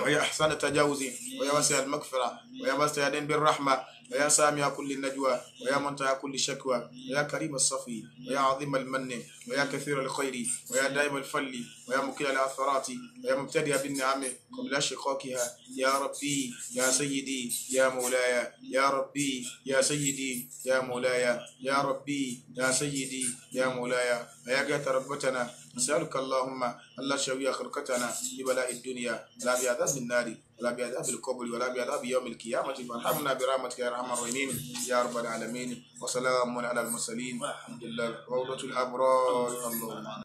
ويا أحسن التجاوز ويا واسع المغفرة ويا واسع يدين بالرحمة ويا سامع كل النجوى ويا منتهى كل شكوى ويا كريم الصفي ويا عظيم المن ويا كثير الخير ويا دائم الفل ويا مكيل الأثرات ويا مبتدئ بالنعم قبل شقاقها يا ربي يا سيدي يا مولاي يا ربي يا سيدي يا مولاي يا ربي يا سيدي يا مولاي ويا جات ربتنا نسألك اللهم الله شوي خلقتنا ببلاء الدنيا لا بعذاب النار ولا بعذاب القبر ولا بعذاب يوم القيامة فارحمنا برحمتك يا أرحم الراحمين يا رب العالمين وسلام على المرسلين الحمد لله روضة الأبرار اللهم